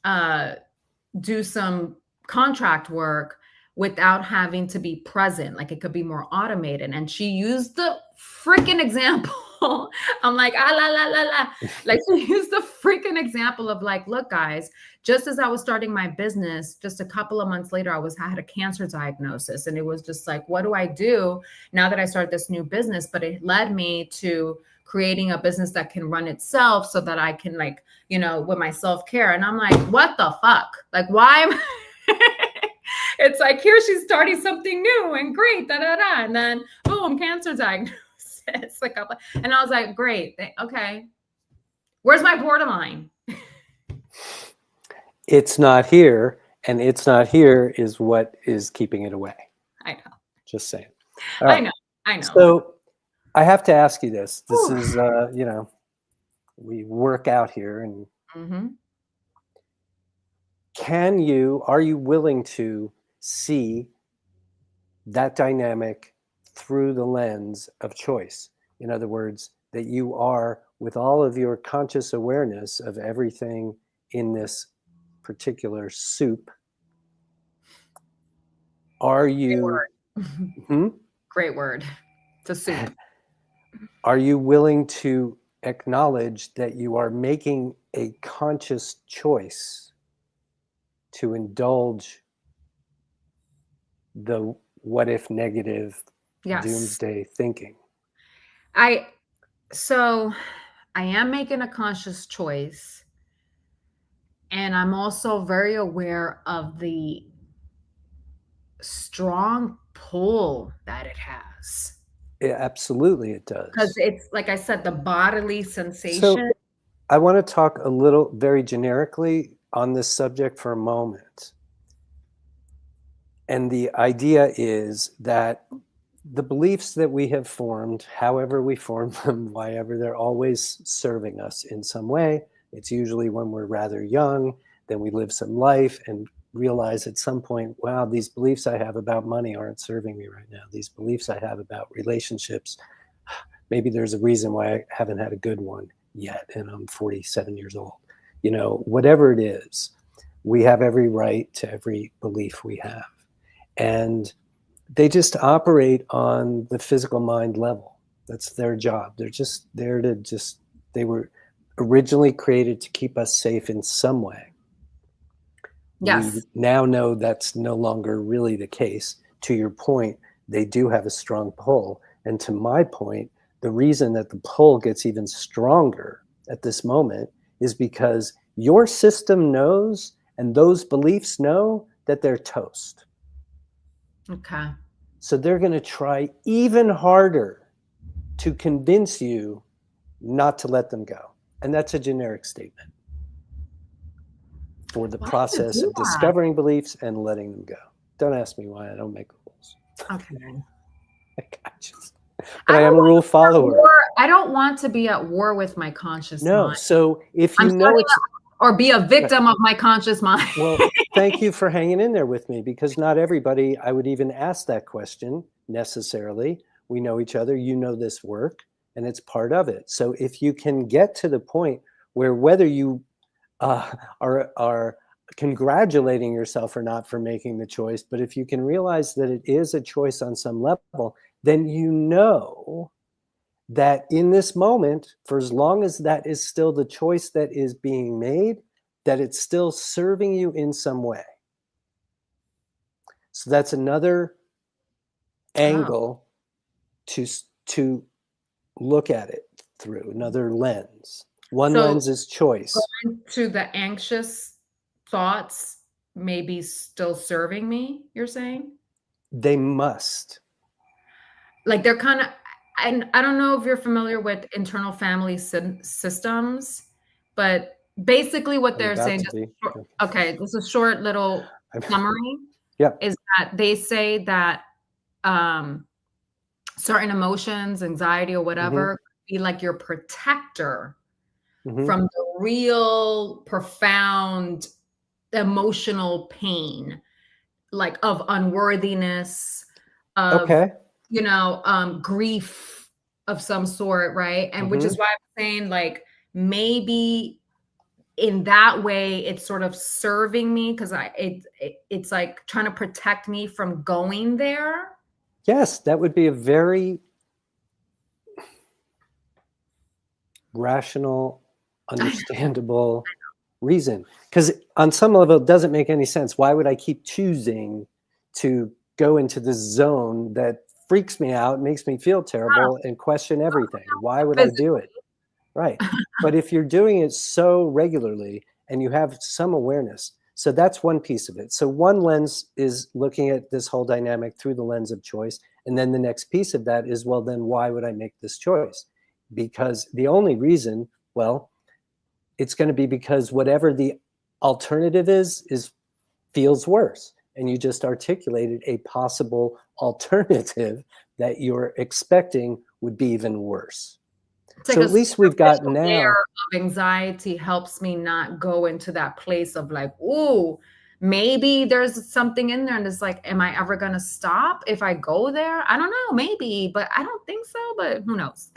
uh do some contract work without having to be present. Like it could be more automated. And she used the freaking example. I'm like, ah, la, la, la, la. Like she used the freaking example of like, look, guys, just as I was starting my business, just a couple of months later, I had a cancer diagnosis. And it was just like, what do I do now that I start this new business? But it led me to creating a business that can run itself so that I can like, with my self-care. And I'm like, what the fuck? Like, why am it's like here she's starting something new and great, da da da. And then boom, cancer diagnosis. Like, and I was like, great, okay. Where's my borderline? it's not here, and it's not here is what is keeping it away. I know. Just saying. All I right. know. I know. So I have to ask you this. This Whew. is, we work out here, and Mhm. are you willing to see that dynamic through the lens of choice? In other words, that you are, with all of your conscious awareness of everything in this particular soup, are Great you, word. hmm? Great word. It's a soup. Are you willing to acknowledge that you are making a conscious choice to indulge the what if negative Yes. doomsday thinking? I so I am making a conscious choice. And I'm also very aware of the strong pull that it has. Yeah, absolutely, it Because does. it's like I said, the bodily So sensation. I want to talk a little very generically on this subject for a moment. And the idea is that the beliefs that we have formed, however we form them, wherever, they're always serving us in some way. It's usually when we're rather young, then we live some life and realize at some point, wow, these beliefs I have about money aren't serving me right now. These beliefs I have about relationships, maybe there's a reason why I haven't had a good one yet, and I'm 47 years old. Whatever it is, we have every right to every belief we have. And they just operate on the physical mind level. That's their job. They're just there to they were originally created to keep us safe in some way. We Yes. now know that's no longer really the case. To your point, they do have a strong pull. And to my point, the reason that the pull gets even stronger at this moment is because your system knows and those beliefs know that they're toast. Okay. So they're going to try even harder to convince you not to let them go. And that's a generic statement. for the Why do you process do of that? discovering beliefs and letting them go. Don't ask me why. I don't make rules. Okay. But I am a rule follower. I don't want to be at war with my conscious No. mind. So if I'm you know starting it's or be a right. victim of my conscious mind. Well, thank you for hanging in there with me, because not everybody I would even ask that question necessarily. We know each other, you know this work, and it's part of it. So if you can get to the point where whether you are congratulating yourself or not for making the choice, but if you can realize that it is a choice on some level, then you know that in this moment, for as long as that is still the choice that is being made, that it's still serving you in some way. So that's another Oh. angle to look at it through, another lens. One So lens is choice. going to the anxious thoughts maybe still serving me, you're saying? They must. Like they're kind of, and I don't know if you're familiar with internal family systems, but basically what I'm they're about saying, to be. okay, this is a short little summary, Yeah. is that they say that um, certain emotions, anxiety or Mm-hmm. whatever, be like your protector Mm-hmm. from the real profound emotional pain, like of unworthiness, of, Okay. grief of some sort, right? And which Mm-hmm. is why I'm saying, like, maybe in that way it's sort of serving me because it's like trying to protect me from going there. Yes, that would be a very rational, understandable reason. Because on some level, it doesn't make any sense. Why would I keep choosing to go into this zone that freaks me out, makes me feel terrible, and question everything? Why would I do it? Right. But if you're doing it so regularly and you have some awareness, so that's one piece of it. So one lens is looking at this whole dynamic through the lens of choice. And then the next piece of that is, well, then why would I make this choice? Because the only reason, well, it's going to be because whatever the alternative is feels worse. And you just articulated a possible alternative that you're expecting would be even worse. It's like So a at least we've got superficial layer now. of anxiety helps me not go into that place of like, ooh, maybe there's something in there and it's like, am I ever going to stop if I go there? I don't know, maybe, but I don't think so, but who knows?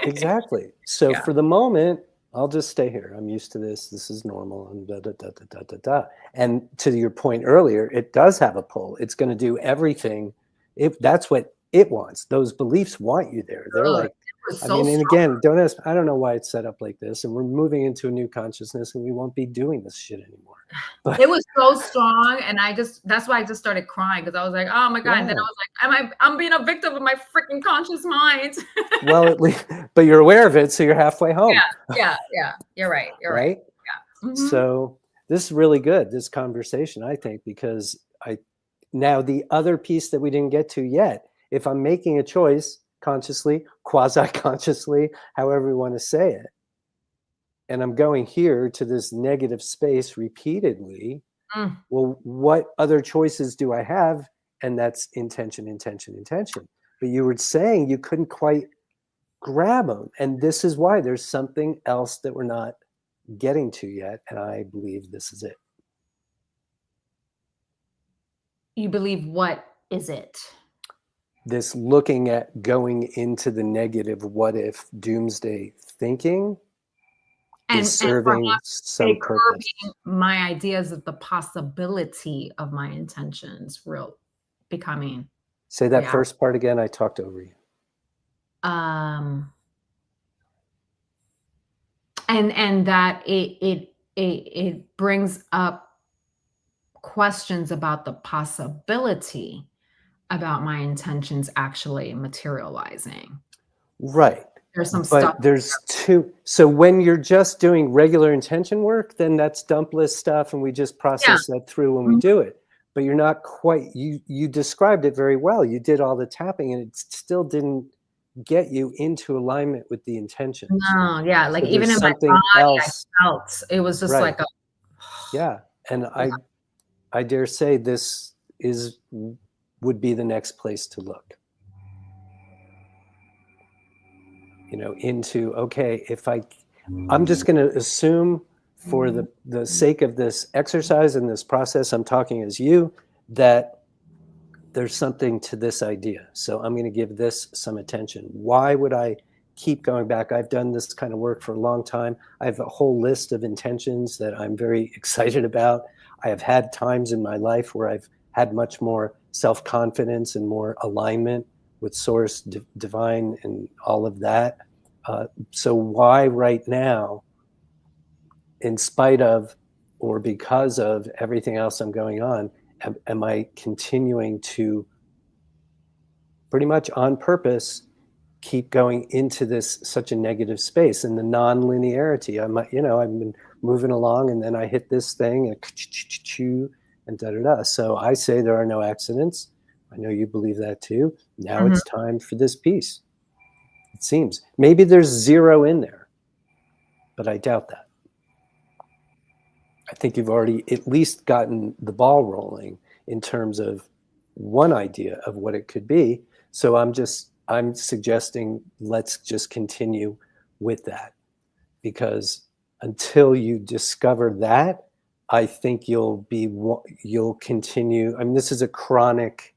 Exactly. So Yeah. for the moment, I'll just stay here. I'm used to this. This is normal. And da, da, da, da, da, da, da. And to your point earlier, it does have a pull. It's going to do everything. If that's what it wants, those beliefs want you there. They're Good. like, It was I so mean, and strong. again, don't ask, I don't know why it's set up like this. And we're moving into a new consciousness and we won't be doing this shit anymore. But It was so strong. And that's why I just started crying because I was like, oh my God. And then I yeah, was like, I'm being a victim of my freaking conscious mind. well, at least, but you're aware of it. So you're halfway home, Yeah. You're right. You're right. right? Yeah. Hmm. So this is really good, this conversation, I think, because now the other piece that we didn't get to yet, if I'm making a choice consciously, quasi-consciously, however you want to say it, and I'm going here to this negative space repeatedly, Mm. well, what other choices do I have? And that's intention, intention, intention. But you were saying you couldn't quite grab them. And this is why there's something else that we're not getting to yet. And I believe this is it. You believe what is it? This looking at going into the negative what if doomsday thinking is And serving perhaps some it purpose. curbing my ideas of the possibility of my intentions real becoming Say that reality. first part again. I talked over you. Um, and that it brings up questions about the possibility about my intentions actually materializing. Right. There's some stuff. But there's two. So when you're just doing regular intention work, then that's dump list stuff and we just Yeah. process that through when we do it. But you're not quite, you described it very well. You did all the tapping and it still didn't get you into alignment with the intentions. No, yeah, like So even there's in my something body, I else. felt it was just Right. like a Yeah. And I dare say this would be the next place to look. Into, okay, I'm just going to assume for the sake of this exercise and this process, I'm talking as you, that there's something to this idea. So I'm going to give this some attention. Why would I keep going back? I've done this kind of work for a long time. I have a whole list of intentions that I'm very excited about. I have had times in my life where I've had much more self-confidence and more alignment with source, divine, and all of that. So why right now, in spite of or because of everything else I'm going on, am I continuing to pretty much on purpose keep going into this such a negative space, and the non-linearity? I've been moving along and then I hit this thing and da da da. So I say there are no accidents. I know you believe that too. Now Mhm. it's time for this piece. It seems maybe there's zero in there, but I doubt that. I think you've already at least gotten the ball rolling in terms of one idea of what it could be. So I'm suggesting let's just continue with that, because until you discover that, I think you'll continue. I mean, this is a chronic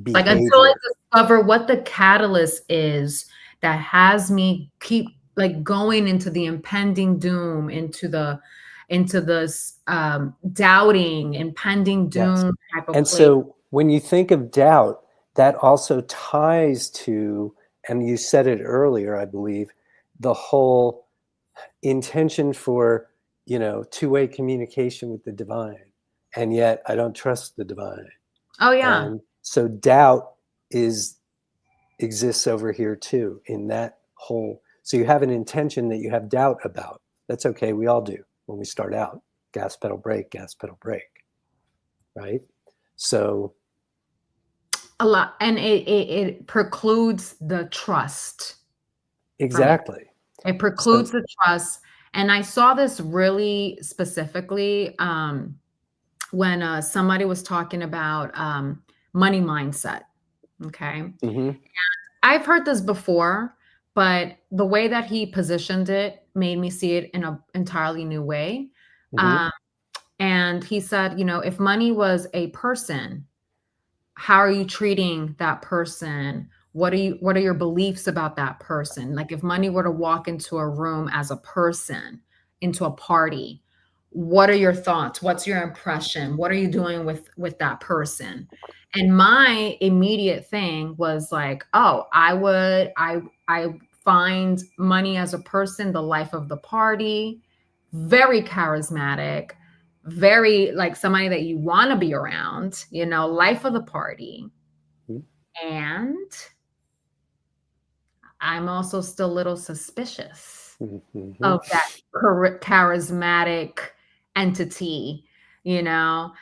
Like, until I behavior. discover what the catalyst is that has me keep, like, going into the impending doom, into this, doubting, impending Yes. doom type of And place. so when you think of doubt, that also ties to, and you said it earlier, I believe, the whole intention for, two-way communication with the divine. And yet I don't trust the divine. Oh, yeah. And so doubt exists over here too, in that whole. So you have an intention that you have doubt about. That's okay. We all do when we start out. Gas pedal brake, gas pedal brake. Right? So A lot. And it precludes the trust for me. exactly. It So precludes the trust. And I saw this really specifically, when somebody was talking about money mindset. Okay. mhm, I've heard this before, but the way that he positioned it made me see it in an entirely new way. mhm, Um, and he said, if money was a person, how are you treating that person? What are your beliefs about that person? Like, if money were to walk into a room as a person, into a party, what are your thoughts? What's your impression? What are you doing with that person? And my immediate thing was like, oh, I find money as a person, the life of the party, very charismatic, very like somebody that you want to be around, life of the party. mhm, And I'm also still a little suspicious mhm, mhm, of that charismatic entity, you know.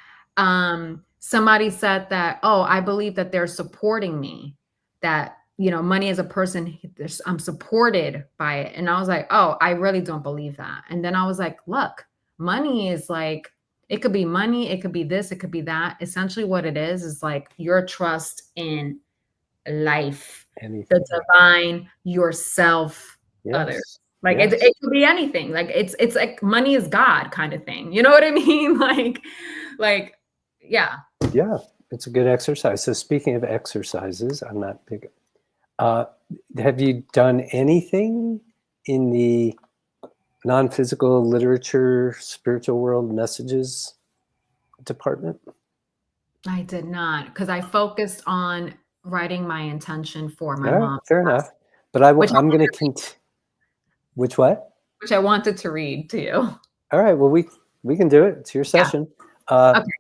Somebody said that, oh, I believe that they're supporting me, that, money as a person, I'm supported by it. And I was like, oh, I really don't believe that. And then I was like, look, money is like, it could be money, it could be this, it could be that. Essentially what it is like your trust in life, the anything. divine, yourself, others. Yes. Like, Yes. it could be anything. Like, it's like money is God kind of thing. You know what I mean? Like, yeah. Yeah. It's a good exercise. So speaking of exercises, I'm not big. Uh, have you done anything in the non-physical literature, spiritual world messages department? I did not, because I focused on writing my intention for my All right, mom, fair enough. But which I'm going to which what? I wanted to read to you. All right. Well, we can do it. It's your Yeah. session. Uh, Okay.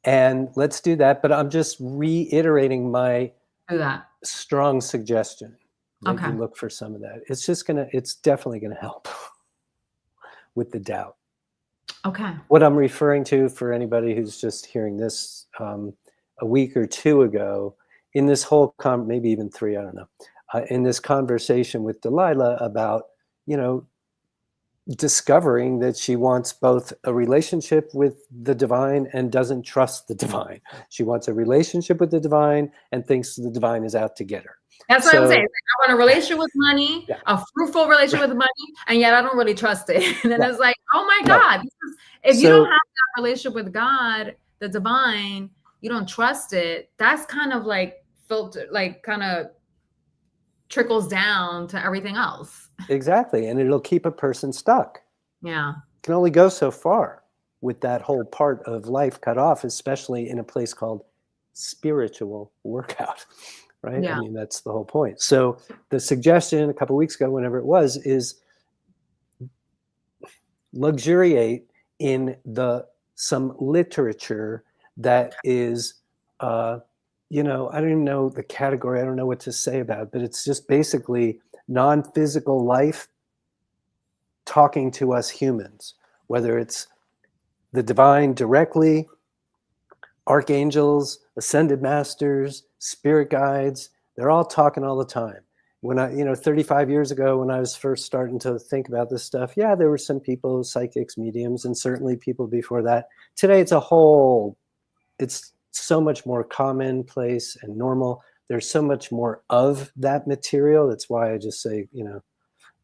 and let's do that. But I'm just reiterating my Do that. strong suggestion that Okay. you look for some of that. It's definitely going to help with the doubt. Okay. What I'm referring to, for anybody who's just hearing this, a week or two ago, in this whole maybe even three, I don't know, in this conversation with Delilah about, discovering that she wants both a relationship with the divine and doesn't trust the divine. She wants a relationship with the divine and thinks the divine is out to get her. That's what I'm saying. Like, I want a relationship with money, yeah, a fruitful relationship with money, and yet I don't really trust it. And then right, it's like, oh my right. God, if you don't have that relationship with God, the divine, you don't trust it. That's kind of like filter, like kind of trickles down to everything else. Exactly. And it'll keep a person stuck. Yeah. You can only go so far with that whole part of life cut off, especially in a place called spiritual workout, right? Yeah. I mean, that's the whole point. So the suggestion a couple of weeks ago, whenever it was, is luxuriate in some literature that is, I don't even know the category. I don't know what to say about it, but it's just basically non-physical life talking to us humans, whether it's the divine directly, archangels, ascended masters, spirit guides, they're all talking all the time. When 35 years ago, when I was first starting to think about this stuff, yeah, there were some people, psychics, mediums, and certainly people before that. Today, it's so much more commonplace and normal. There's so much more of that material. That's why I just say,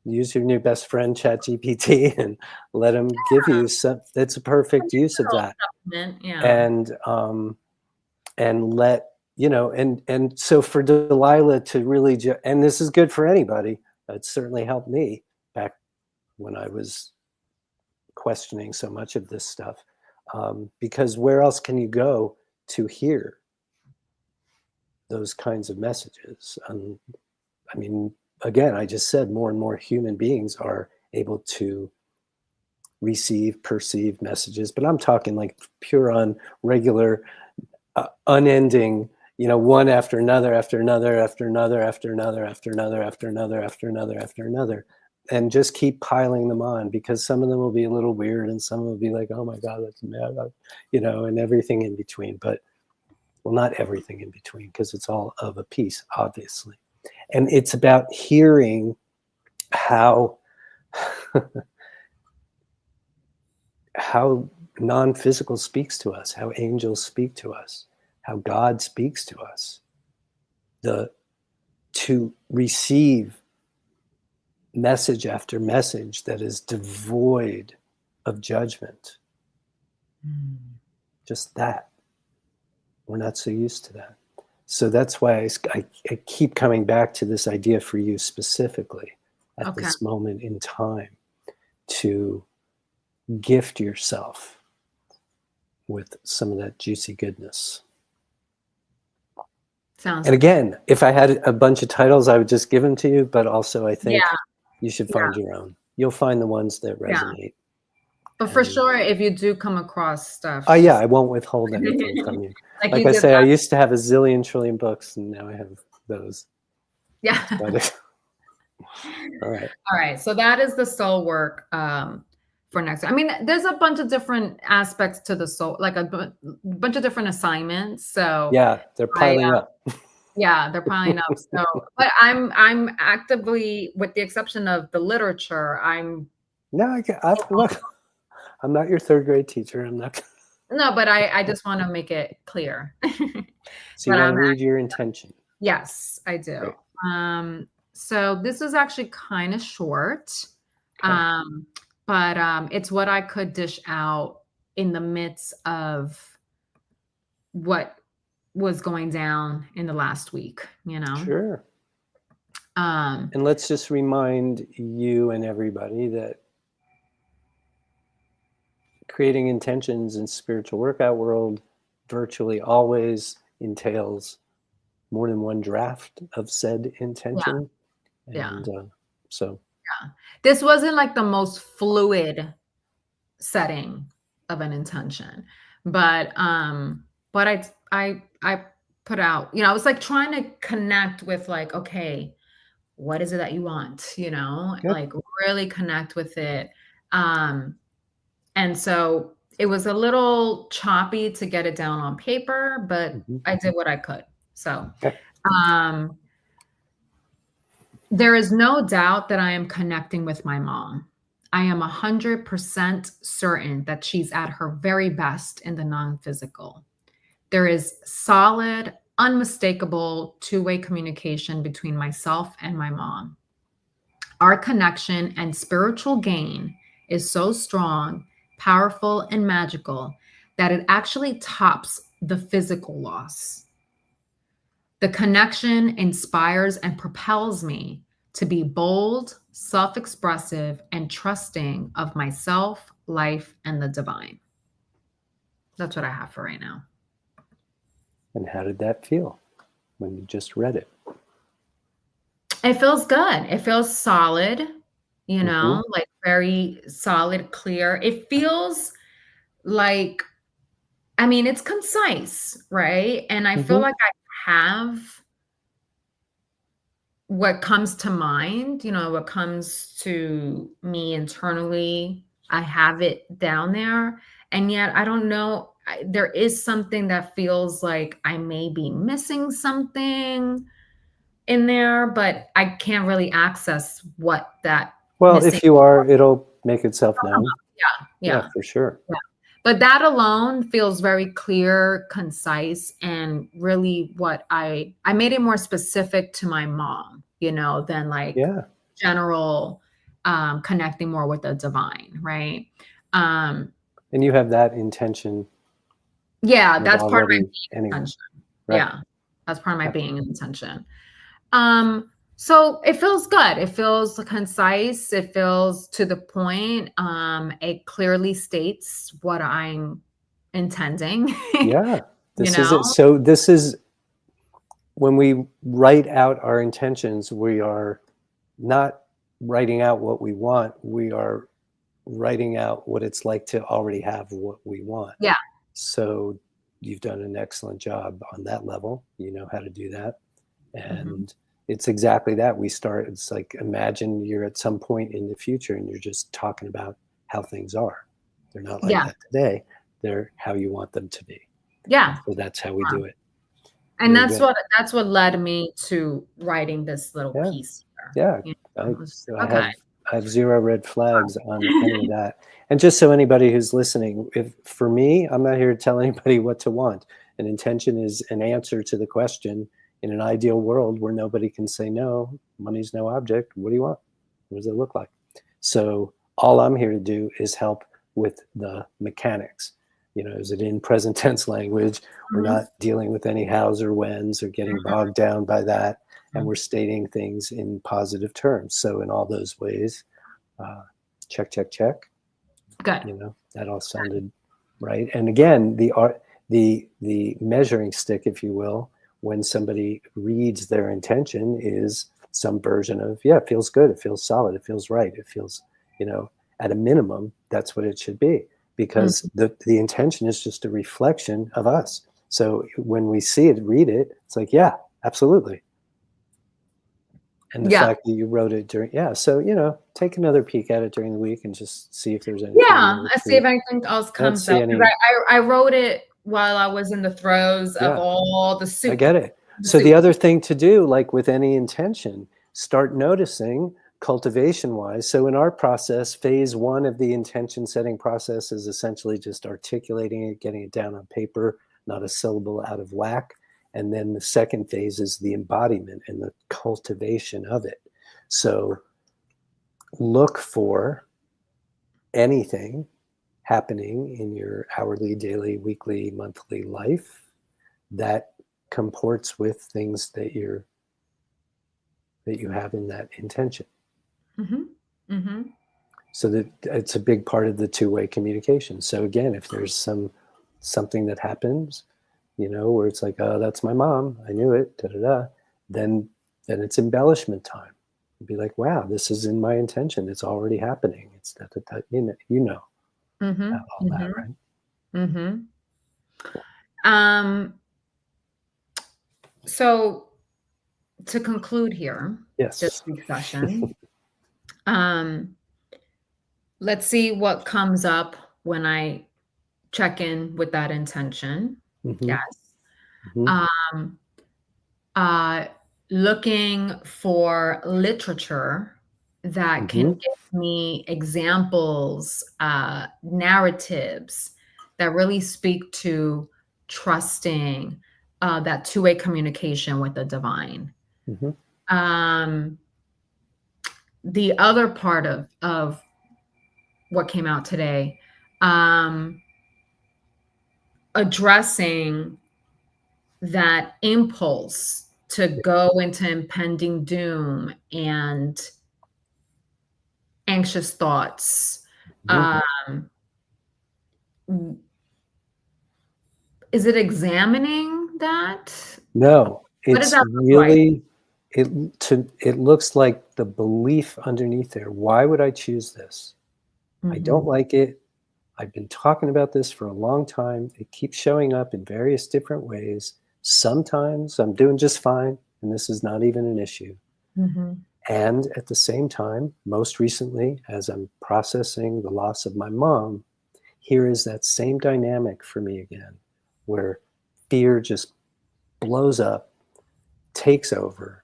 use your new best friend, ChatGPT, and let him give you some. That's a perfect use of that. Yeah. And let and so for Delilah to really and this is good for anybody. It certainly helped me back when I was questioning so much of this stuff, because where else can you go to hear those kinds of messages? I mean, again, I just said more and more human beings are able to receive, perceive messages, but I'm talking like pure on regular, unending, one after another, after another, after another, after another, after another, after another, after another, after another, and just keep piling them on, because some of them will be a little weird and some will be like, oh my God, that's mad, and everything in between. But, well, not everything in between, because it's all of a piece, obviously. And it's about hearing how non-physical speaks to us, how angels speak to us, how God speaks to us. To receive message after message that is devoid of judgment. Just that. We're not so used to that. So that's why I keep coming back to this idea for you specifically at this moment in time, to gift yourself with some of that juicy goodness. And again, if I had a bunch of titles, I would just give them to you. But also, I think you should find your own. You'll find the ones that resonate. But for sure, if you do come across stuff. Oh, yeah, I won't withhold anything from you. Like I say, I used to have a zillion trillion books, and now I have those. Yeah. All right. All right. So that is the soul work for next. I mean, there's a bunch of different aspects to the soul, like a bunch of different assignments. So yeah, they're piling up. Yeah, they're piling up. So, but I'm actively, with the exception of the literature, look, I'm not your third grade teacher. I'm not. No, but I just want to make it clear. So you want to read your intention? Yes, I do. Great. So this is actually kind of short, but it's what I could dish out in the midst of what was going down in the last week, Sure. And let's just remind you and everybody that creating intentions in spiritual workout world virtually always entails more than one draft of said intention. So this wasn't like the most fluid setting of an intention, but I put out, I was like trying to connect with like, okay, what is it that you want? Like really connect with it. And so it was a little choppy to get it down on paper, but I did what I could. So, there is no doubt that I am connecting with my mom. I am 100% certain that she's at her very best in the non-physical. There is solid, unmistakable two-way communication between myself and my mom. Our connection and spiritual gain is so strong, powerful, and magical that it actually tops the physical loss. The connection inspires and propels me to be bold, self expressive, and trusting of myself, life, and the divine. That's what I have for right now. And how did that feel when you just read it? It feels good. It feels solid, you know, like very solid, clear. It feels like, I mean, it's concise, right? And I feel like I have what comes to mind, you know, what comes to me internally. I have it down there. And yet, I don't know. There is something that feels like I may be missing something in there, but I can't really access what that Well, missing. if you are, it'll make itself known. Yeah, For sure. yeah. But that alone feels very clear, concise, and really what I made it more specific to my mom, you know, than like general connecting more with the divine, right? And you have that intention. Yeah, that's part of my being anyway. intention. Right. Yeah, that's part of my being intention. So it feels good. It feels concise. It feels to the point. It clearly states what I'm intending. Yeah, this is know? it. So this is when we write out our intentions, we are not writing out what we want. We are writing out what it's like to already have what we want. Yeah. So you've done an excellent job on that level. You know how to do that. And it's exactly that. It's like, imagine you're at some point in the future and you're just talking about how things are. They're not like that today. They're how you want them to be. Yeah. So that's how we do it. And that's what led me to writing this little piece here. Yeah. You know, I have zero red flags on any of that. And just so anybody who's listening, for me, I'm not here to tell anybody what to want. An intention is an answer to the question. In an ideal world where nobody can say no, money's no object, what do you want? What does it look like? So all I'm here to do is help with the mechanics. You know, is it in present tense language? We're not dealing with any hows or whens or getting bogged down by that. And we're stating things in positive terms. So in all those ways, check, check, check. Good. You know, that all sounded right. And again, the measuring stick, if you will, when somebody reads their intention is some version of, it feels good, it feels solid, it feels right, it feels, you know, at a minimum, that's what it should be, because the intention is just a reflection of us. So when we see it, read it, it's like, yeah, absolutely. And the fact that you wrote it during, so, you know, take another peek at it during the week and just see if there's anything. Yeah, I see if anything else comes up. I wrote it while I was in the throes of all the soup. I get it. So the other thing to do, like with any intention, start noticing cultivation-wise. So in our process, phase one of the intention setting process is essentially just articulating it, getting it down on paper, not a syllable out of whack. And then the second phase is the embodiment and the cultivation of it. So look for anything happening in your hourly, daily, weekly, monthly life that comports with things that you have in that intention. So that it's a big part of the two-way communication. So again, if there's something that happens, you know, where it's like, oh, that's my mom, I knew it, then it's embellishment time. Be like, wow, this is in my intention. It's already happening. It's you know. All that, right? So to conclude here, this week's session, let's see what comes up when I check in with that intention. Yes. Looking for literature that can Mm-hmm. give me examples, narratives that really speak to trusting, that two-way communication with the divine. Mm-hmm. Um, the other part of what came out today, um, addressing that impulse to go into impending doom and anxious thoughts. Mm-hmm. Um, is it examining that? No, What does it's that look like? really it looks like the belief underneath there. Why would I choose this? I don't Mhm, like it. I've been talking about this for a long time. It keeps showing up in various different ways. Sometimes I'm doing just fine, and this is not even an issue. mhm. And at the same time, most recently, as I'm processing the loss of my mom, here is that same dynamic for me again, where fear just blows up, takes over,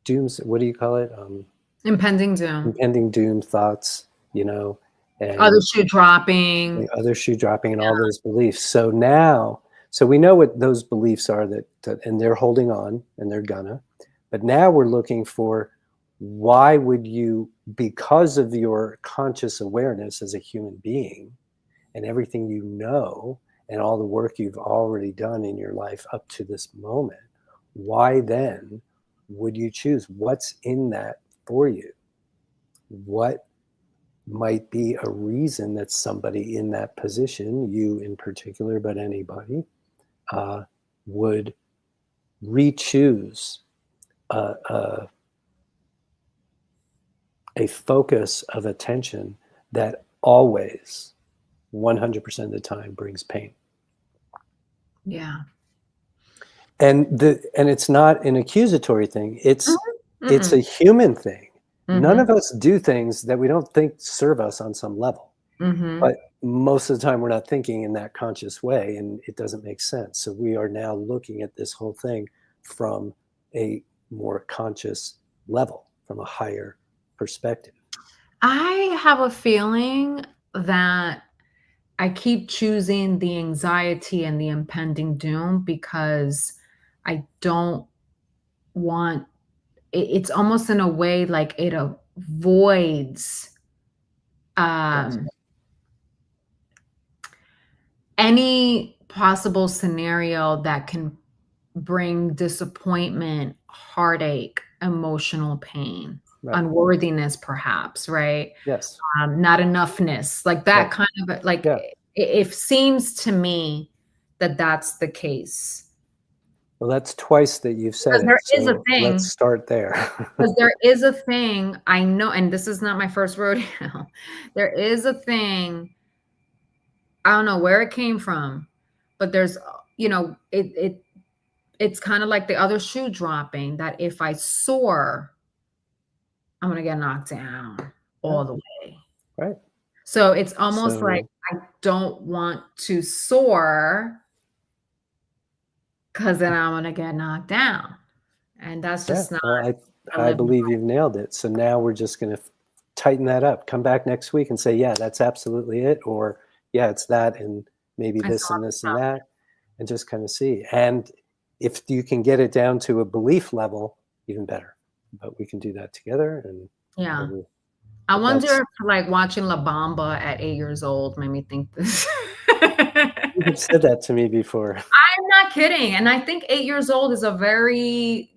dooms, what do you call it? Impending doom. Impending doom thoughts, Other and shoe dropping. other shoe dropping and all those beliefs. So now, so we know what those beliefs are that and they're holding on and they're gonna, but now we're looking for why would you, because of your conscious awareness as a human being and everything you know and all the work you've already done in your life up to this moment, why then would you choose? What's in that for you? What might be a reason that somebody in that position, you in particular, but anybody, uh, would re-choose a focus of attention that always, 100% of the time, brings pain. Yeah. And it's not an accusatory thing. Mhm, It's mm-mm. a human thing. None Mhm, of us do things that we don't think serve us on some level. mhm. But most of the time, we're not thinking in that conscious way, and it doesn't make sense. So we are now looking at this whole thing from a more conscious level, from a higher perspective. I have a feeling that I keep choosing the anxiety and the impending doom because I don't want it's almost in a way like it avoids, Yes. um, any possible scenario that can bring disappointment, heartache, emotional pain, Right. unworthiness perhaps, right? Yes. Not enoughness, like that Right. kind of like Yeah. it seems to me that that's the case. Well, that's twice that you've said Because it. So let's start there. there is a thing I know, and this is not my first rodeo. There is a thing, I don't know where it came from, but there's, it's kind of like the other shoe dropping that if I soar, I'm gonna get knocked down Yeah. all the way. Right. So it's almost like So I don't want to soar because then I'm gonna get knocked down. And that's yeah, just not well, a I living. believe you've nailed it. So now we're just going to tighten that up. Come back next week and say, yeah, that's absolutely it, or yeah, it's that, and maybe I this saw and the this and stuff. that, and just kind of see. And if you can get it down to a belief level, even better. But we can do that together, and Yeah. whatever. I But wonder that's, if like watching La Bamba at 8 years old made me think this. you have said that to me before. I'm not kidding. And I think 8 years old is a very,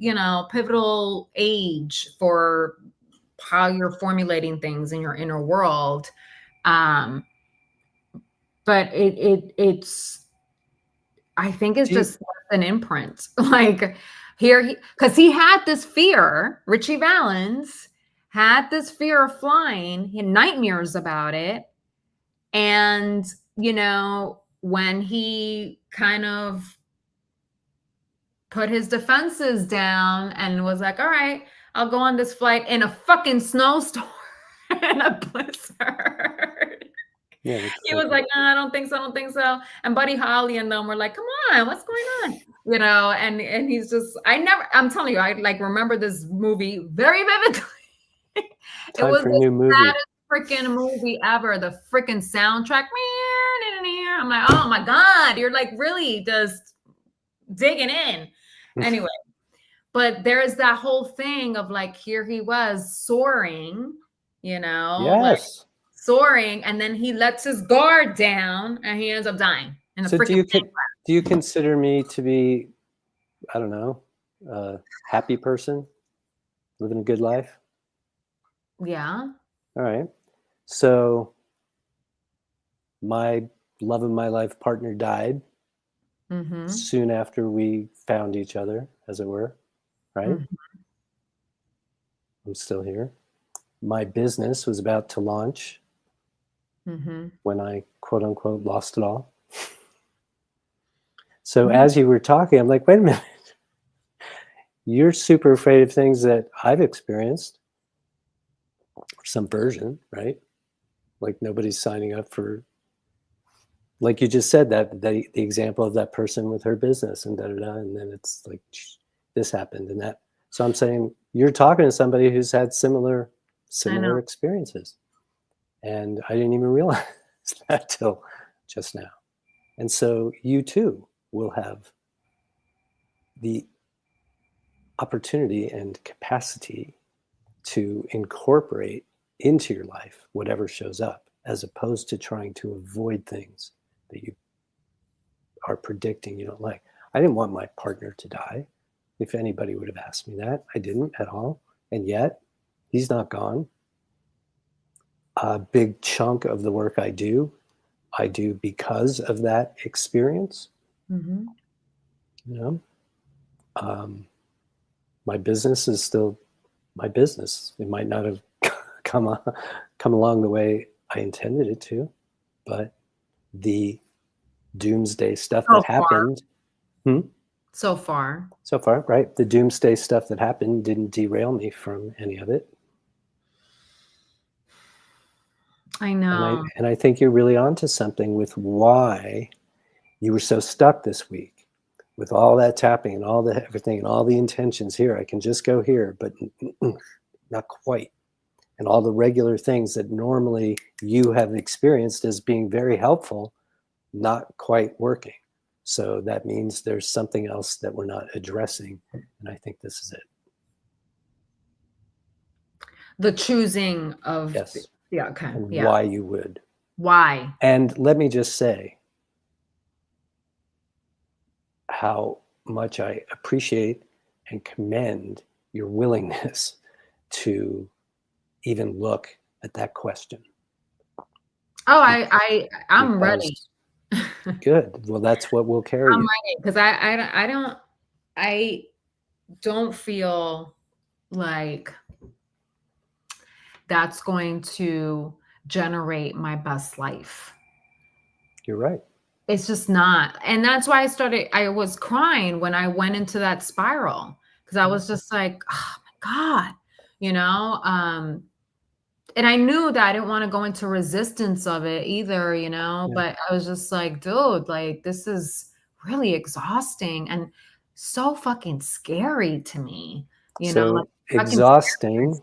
pivotal age for how you're formulating things in your inner world. Um, but it's I think it's Do you, just an imprint. Like because he had this fear, Richie Valens had this fear of flying, he had nightmares about it. And, when he kind of put his defenses down and was like, all right, I'll go on this flight in a fucking snowstorm and a blizzard. yeah, that's He like, was like, "No, I don't think so, I don't think so." And Buddy Holly and them were like, "Come on, what's going on?" And he's just, I'm telling you, I like remember this movie very vividly. It Time was for a the new movie. saddest freaking movie ever. The freaking soundtrack. I'm like, oh my God, you're like really just digging in. Anyway, but there's that whole thing of like, here he was soaring, like Yes. soaring, and then he lets his guard down and he ends up dying in a So freaking do you consider me to be, I don't know, a happy person, living a good life? yeah. All right. So my love of my life partner died Mm-hmm. soon after we found each other, as it were, right? Mm-hmm. I'm still here. My business was about to launch Mm-hmm. when I, quote unquote, lost it all. So Mm-hmm. as you were talking, I'm like, wait a minute. You're super afraid of things that I've experienced, or some version, right? Like nobody's signing up for, like you just said, that the example of that person with her business and and then it's like this happened and that. So I'm saying you're talking to somebody who's had I know. similar experiences, and I didn't even realize that till just now. And so you too will have the opportunity and capacity to incorporate into your life whatever shows up, as opposed to trying to avoid things that you are predicting you don't like. I didn't want my partner to die. If anybody would have asked me that, I didn't at all. And yet, he's not gone. A big chunk of the work I do because of that experience. Mm-hmm. You know, um, my business is still my business. It might not have come come along the way I intended it to, but the doomsday stuff So that far. happened. Hmm? So far. So far, right? The doomsday stuff that happened didn't derail me from any of it. I know. And I think you're really onto something with why you were so stuck this week with all that tapping and all the everything and all the intentions here. I can just go here, but not quite. And all the regular things that normally you have experienced as being very helpful, not quite working. So that means there's something else that we're not addressing. And I think this is it. The choosing of, Yes. yeah, okay. And Yeah. why you would. Why? And let me just say how much I appreciate and commend your willingness to even look at that question. Oh, I'm ready. Good. Well, that's what will carry I'm you. ready because I don't feel like that's going to generate my best life. You're right. It's just not. And that's why I was crying when I went into that spiral because I was just like, oh my God, you know? And I knew that I didn't want to go into resistance of it either, Yeah. but I was just like, dude, like this is really exhausting and so fucking scary to me, like So fucking exhausting.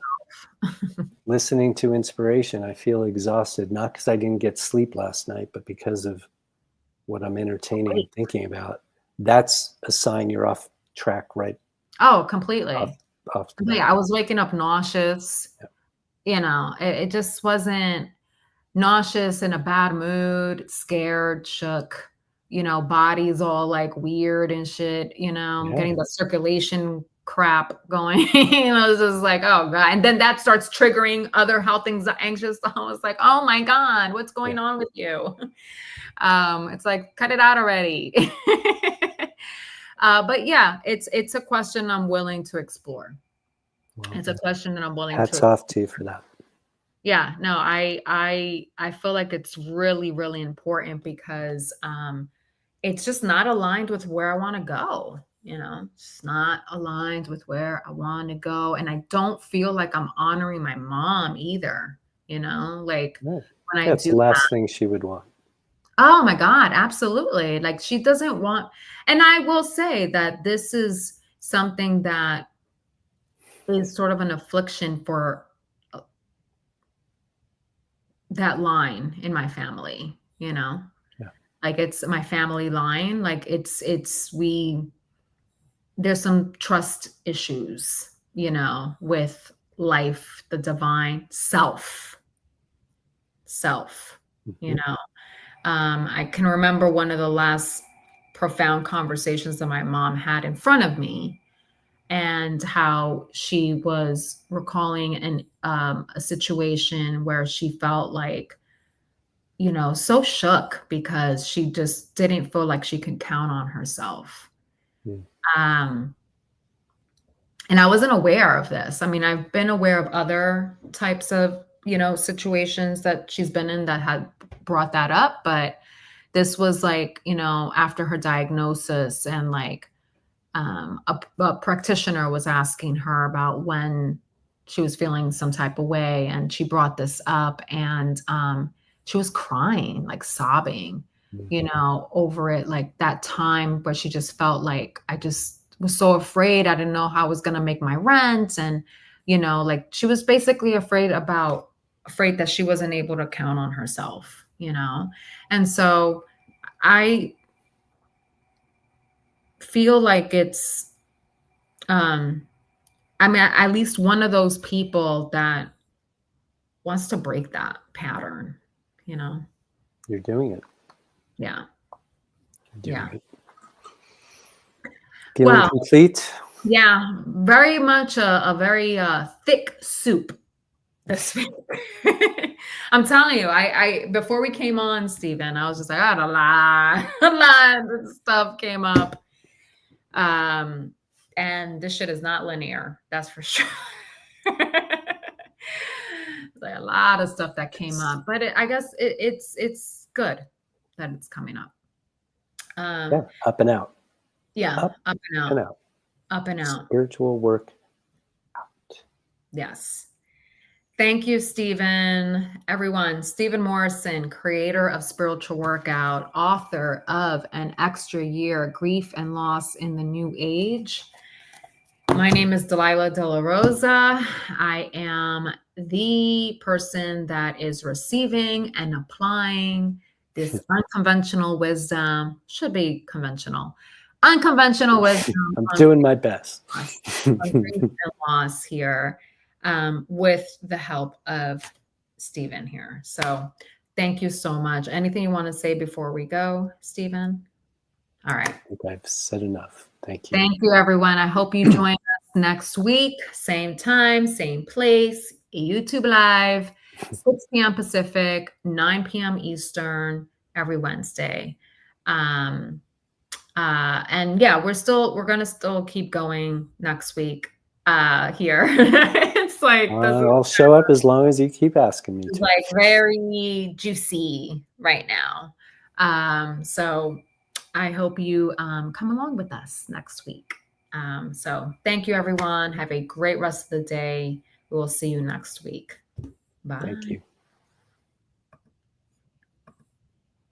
Listening to inspiration, I feel exhausted, not because I didn't get sleep last night, but because of what I'm entertaining and thinking about. That's a sign you're off track, right? Oh, completely. Off the Yeah, bat. I was waking up nauseous. Yeah. It just wasn't nauseous, in a bad mood, scared, shook, body's all like weird and shit, Yeah. getting the circulation crap going. I was just like, oh God. And then that starts triggering other health things, anxious. I was like, oh my God, what's going on with you? It's like, cut it out already. But yeah, it's a question I'm willing to explore. Well, It's a question that I'm willing to hats explore. off to you for that. Yeah, no, I feel like it's really, really important because it's just not aligned with where I want to go. It's not aligned with where I want to go. And I don't feel like I'm honoring my mom either, like Yeah. when I That's do the last that. thing she would want. Oh my God, absolutely. Like she doesn't want, and I will say that this is something that is sort of an affliction for that line in my family, you know? Yeah. Like it's my family line. Like there's some trust issues, you know, with life, the divine self, you Mm-hmm. know. I can remember one of the last profound conversations that my mom had in front of me, and how she was recalling a situation where she felt like, you know, so shook because she just didn't feel like she could count on herself. Mm. Um, and I wasn't aware of this. I mean, I've been aware of other types of, you know, situations that she's been in that had brought that up, but this was like, you know, after her diagnosis, and like a practitioner was asking her about when she was feeling some type of way, and she brought this up, and she was crying, like sobbing, Mm. you know, over it, like that time where she just felt like, I just was so afraid, I didn't know how I was going to make my rent, and you know, like she was basically afraid that she wasn't able to count on herself, you know. And so I feel like it's I mean, at least one of those people that wants to break that pattern, you know? You're doing it. Yeah. You're Yeah. doing it. Feeling Well, complete? yeah, very much a very thick soup this week. I'm telling you, I before we came on, Steven, I was just like, I had a lot, a lot of stuff came up. And this shit is not linear, that's for sure. Like a lot of stuff that came up, but I guess it's good that it's coming up. Yeah, up and out. Yeah, Up up and and out, out. up and out. Spiritual work out. Yes. Thank you, Steven. Everyone, Steven Morrison, creator of Spiritual Workout, author of An Extra Year, Grief and Loss in the New Age. My name is Delilah De La Rosa. I am the person that is receiving and applying this unconventional wisdom, should be conventional, unconventional wisdom I'm on doing my best. grief and loss here, with the help of Steven here. So thank you so much. Anything you want to say before we go, Steven? All right. I think I've said enough. Thank you. Thank you, everyone. I hope you join us next week, same time, same place, YouTube Live, 6 p.m. Pacific, 9 p.m. Eastern, every Wednesday. And yeah, we're gonna still keep going next week here. It's like this is I'll show up as long as you keep asking me to. like very juicy right now. So I hope you come along with us next week. So thank you, everyone. Have a great rest of the day. We will see you next week. Bye. Thank you.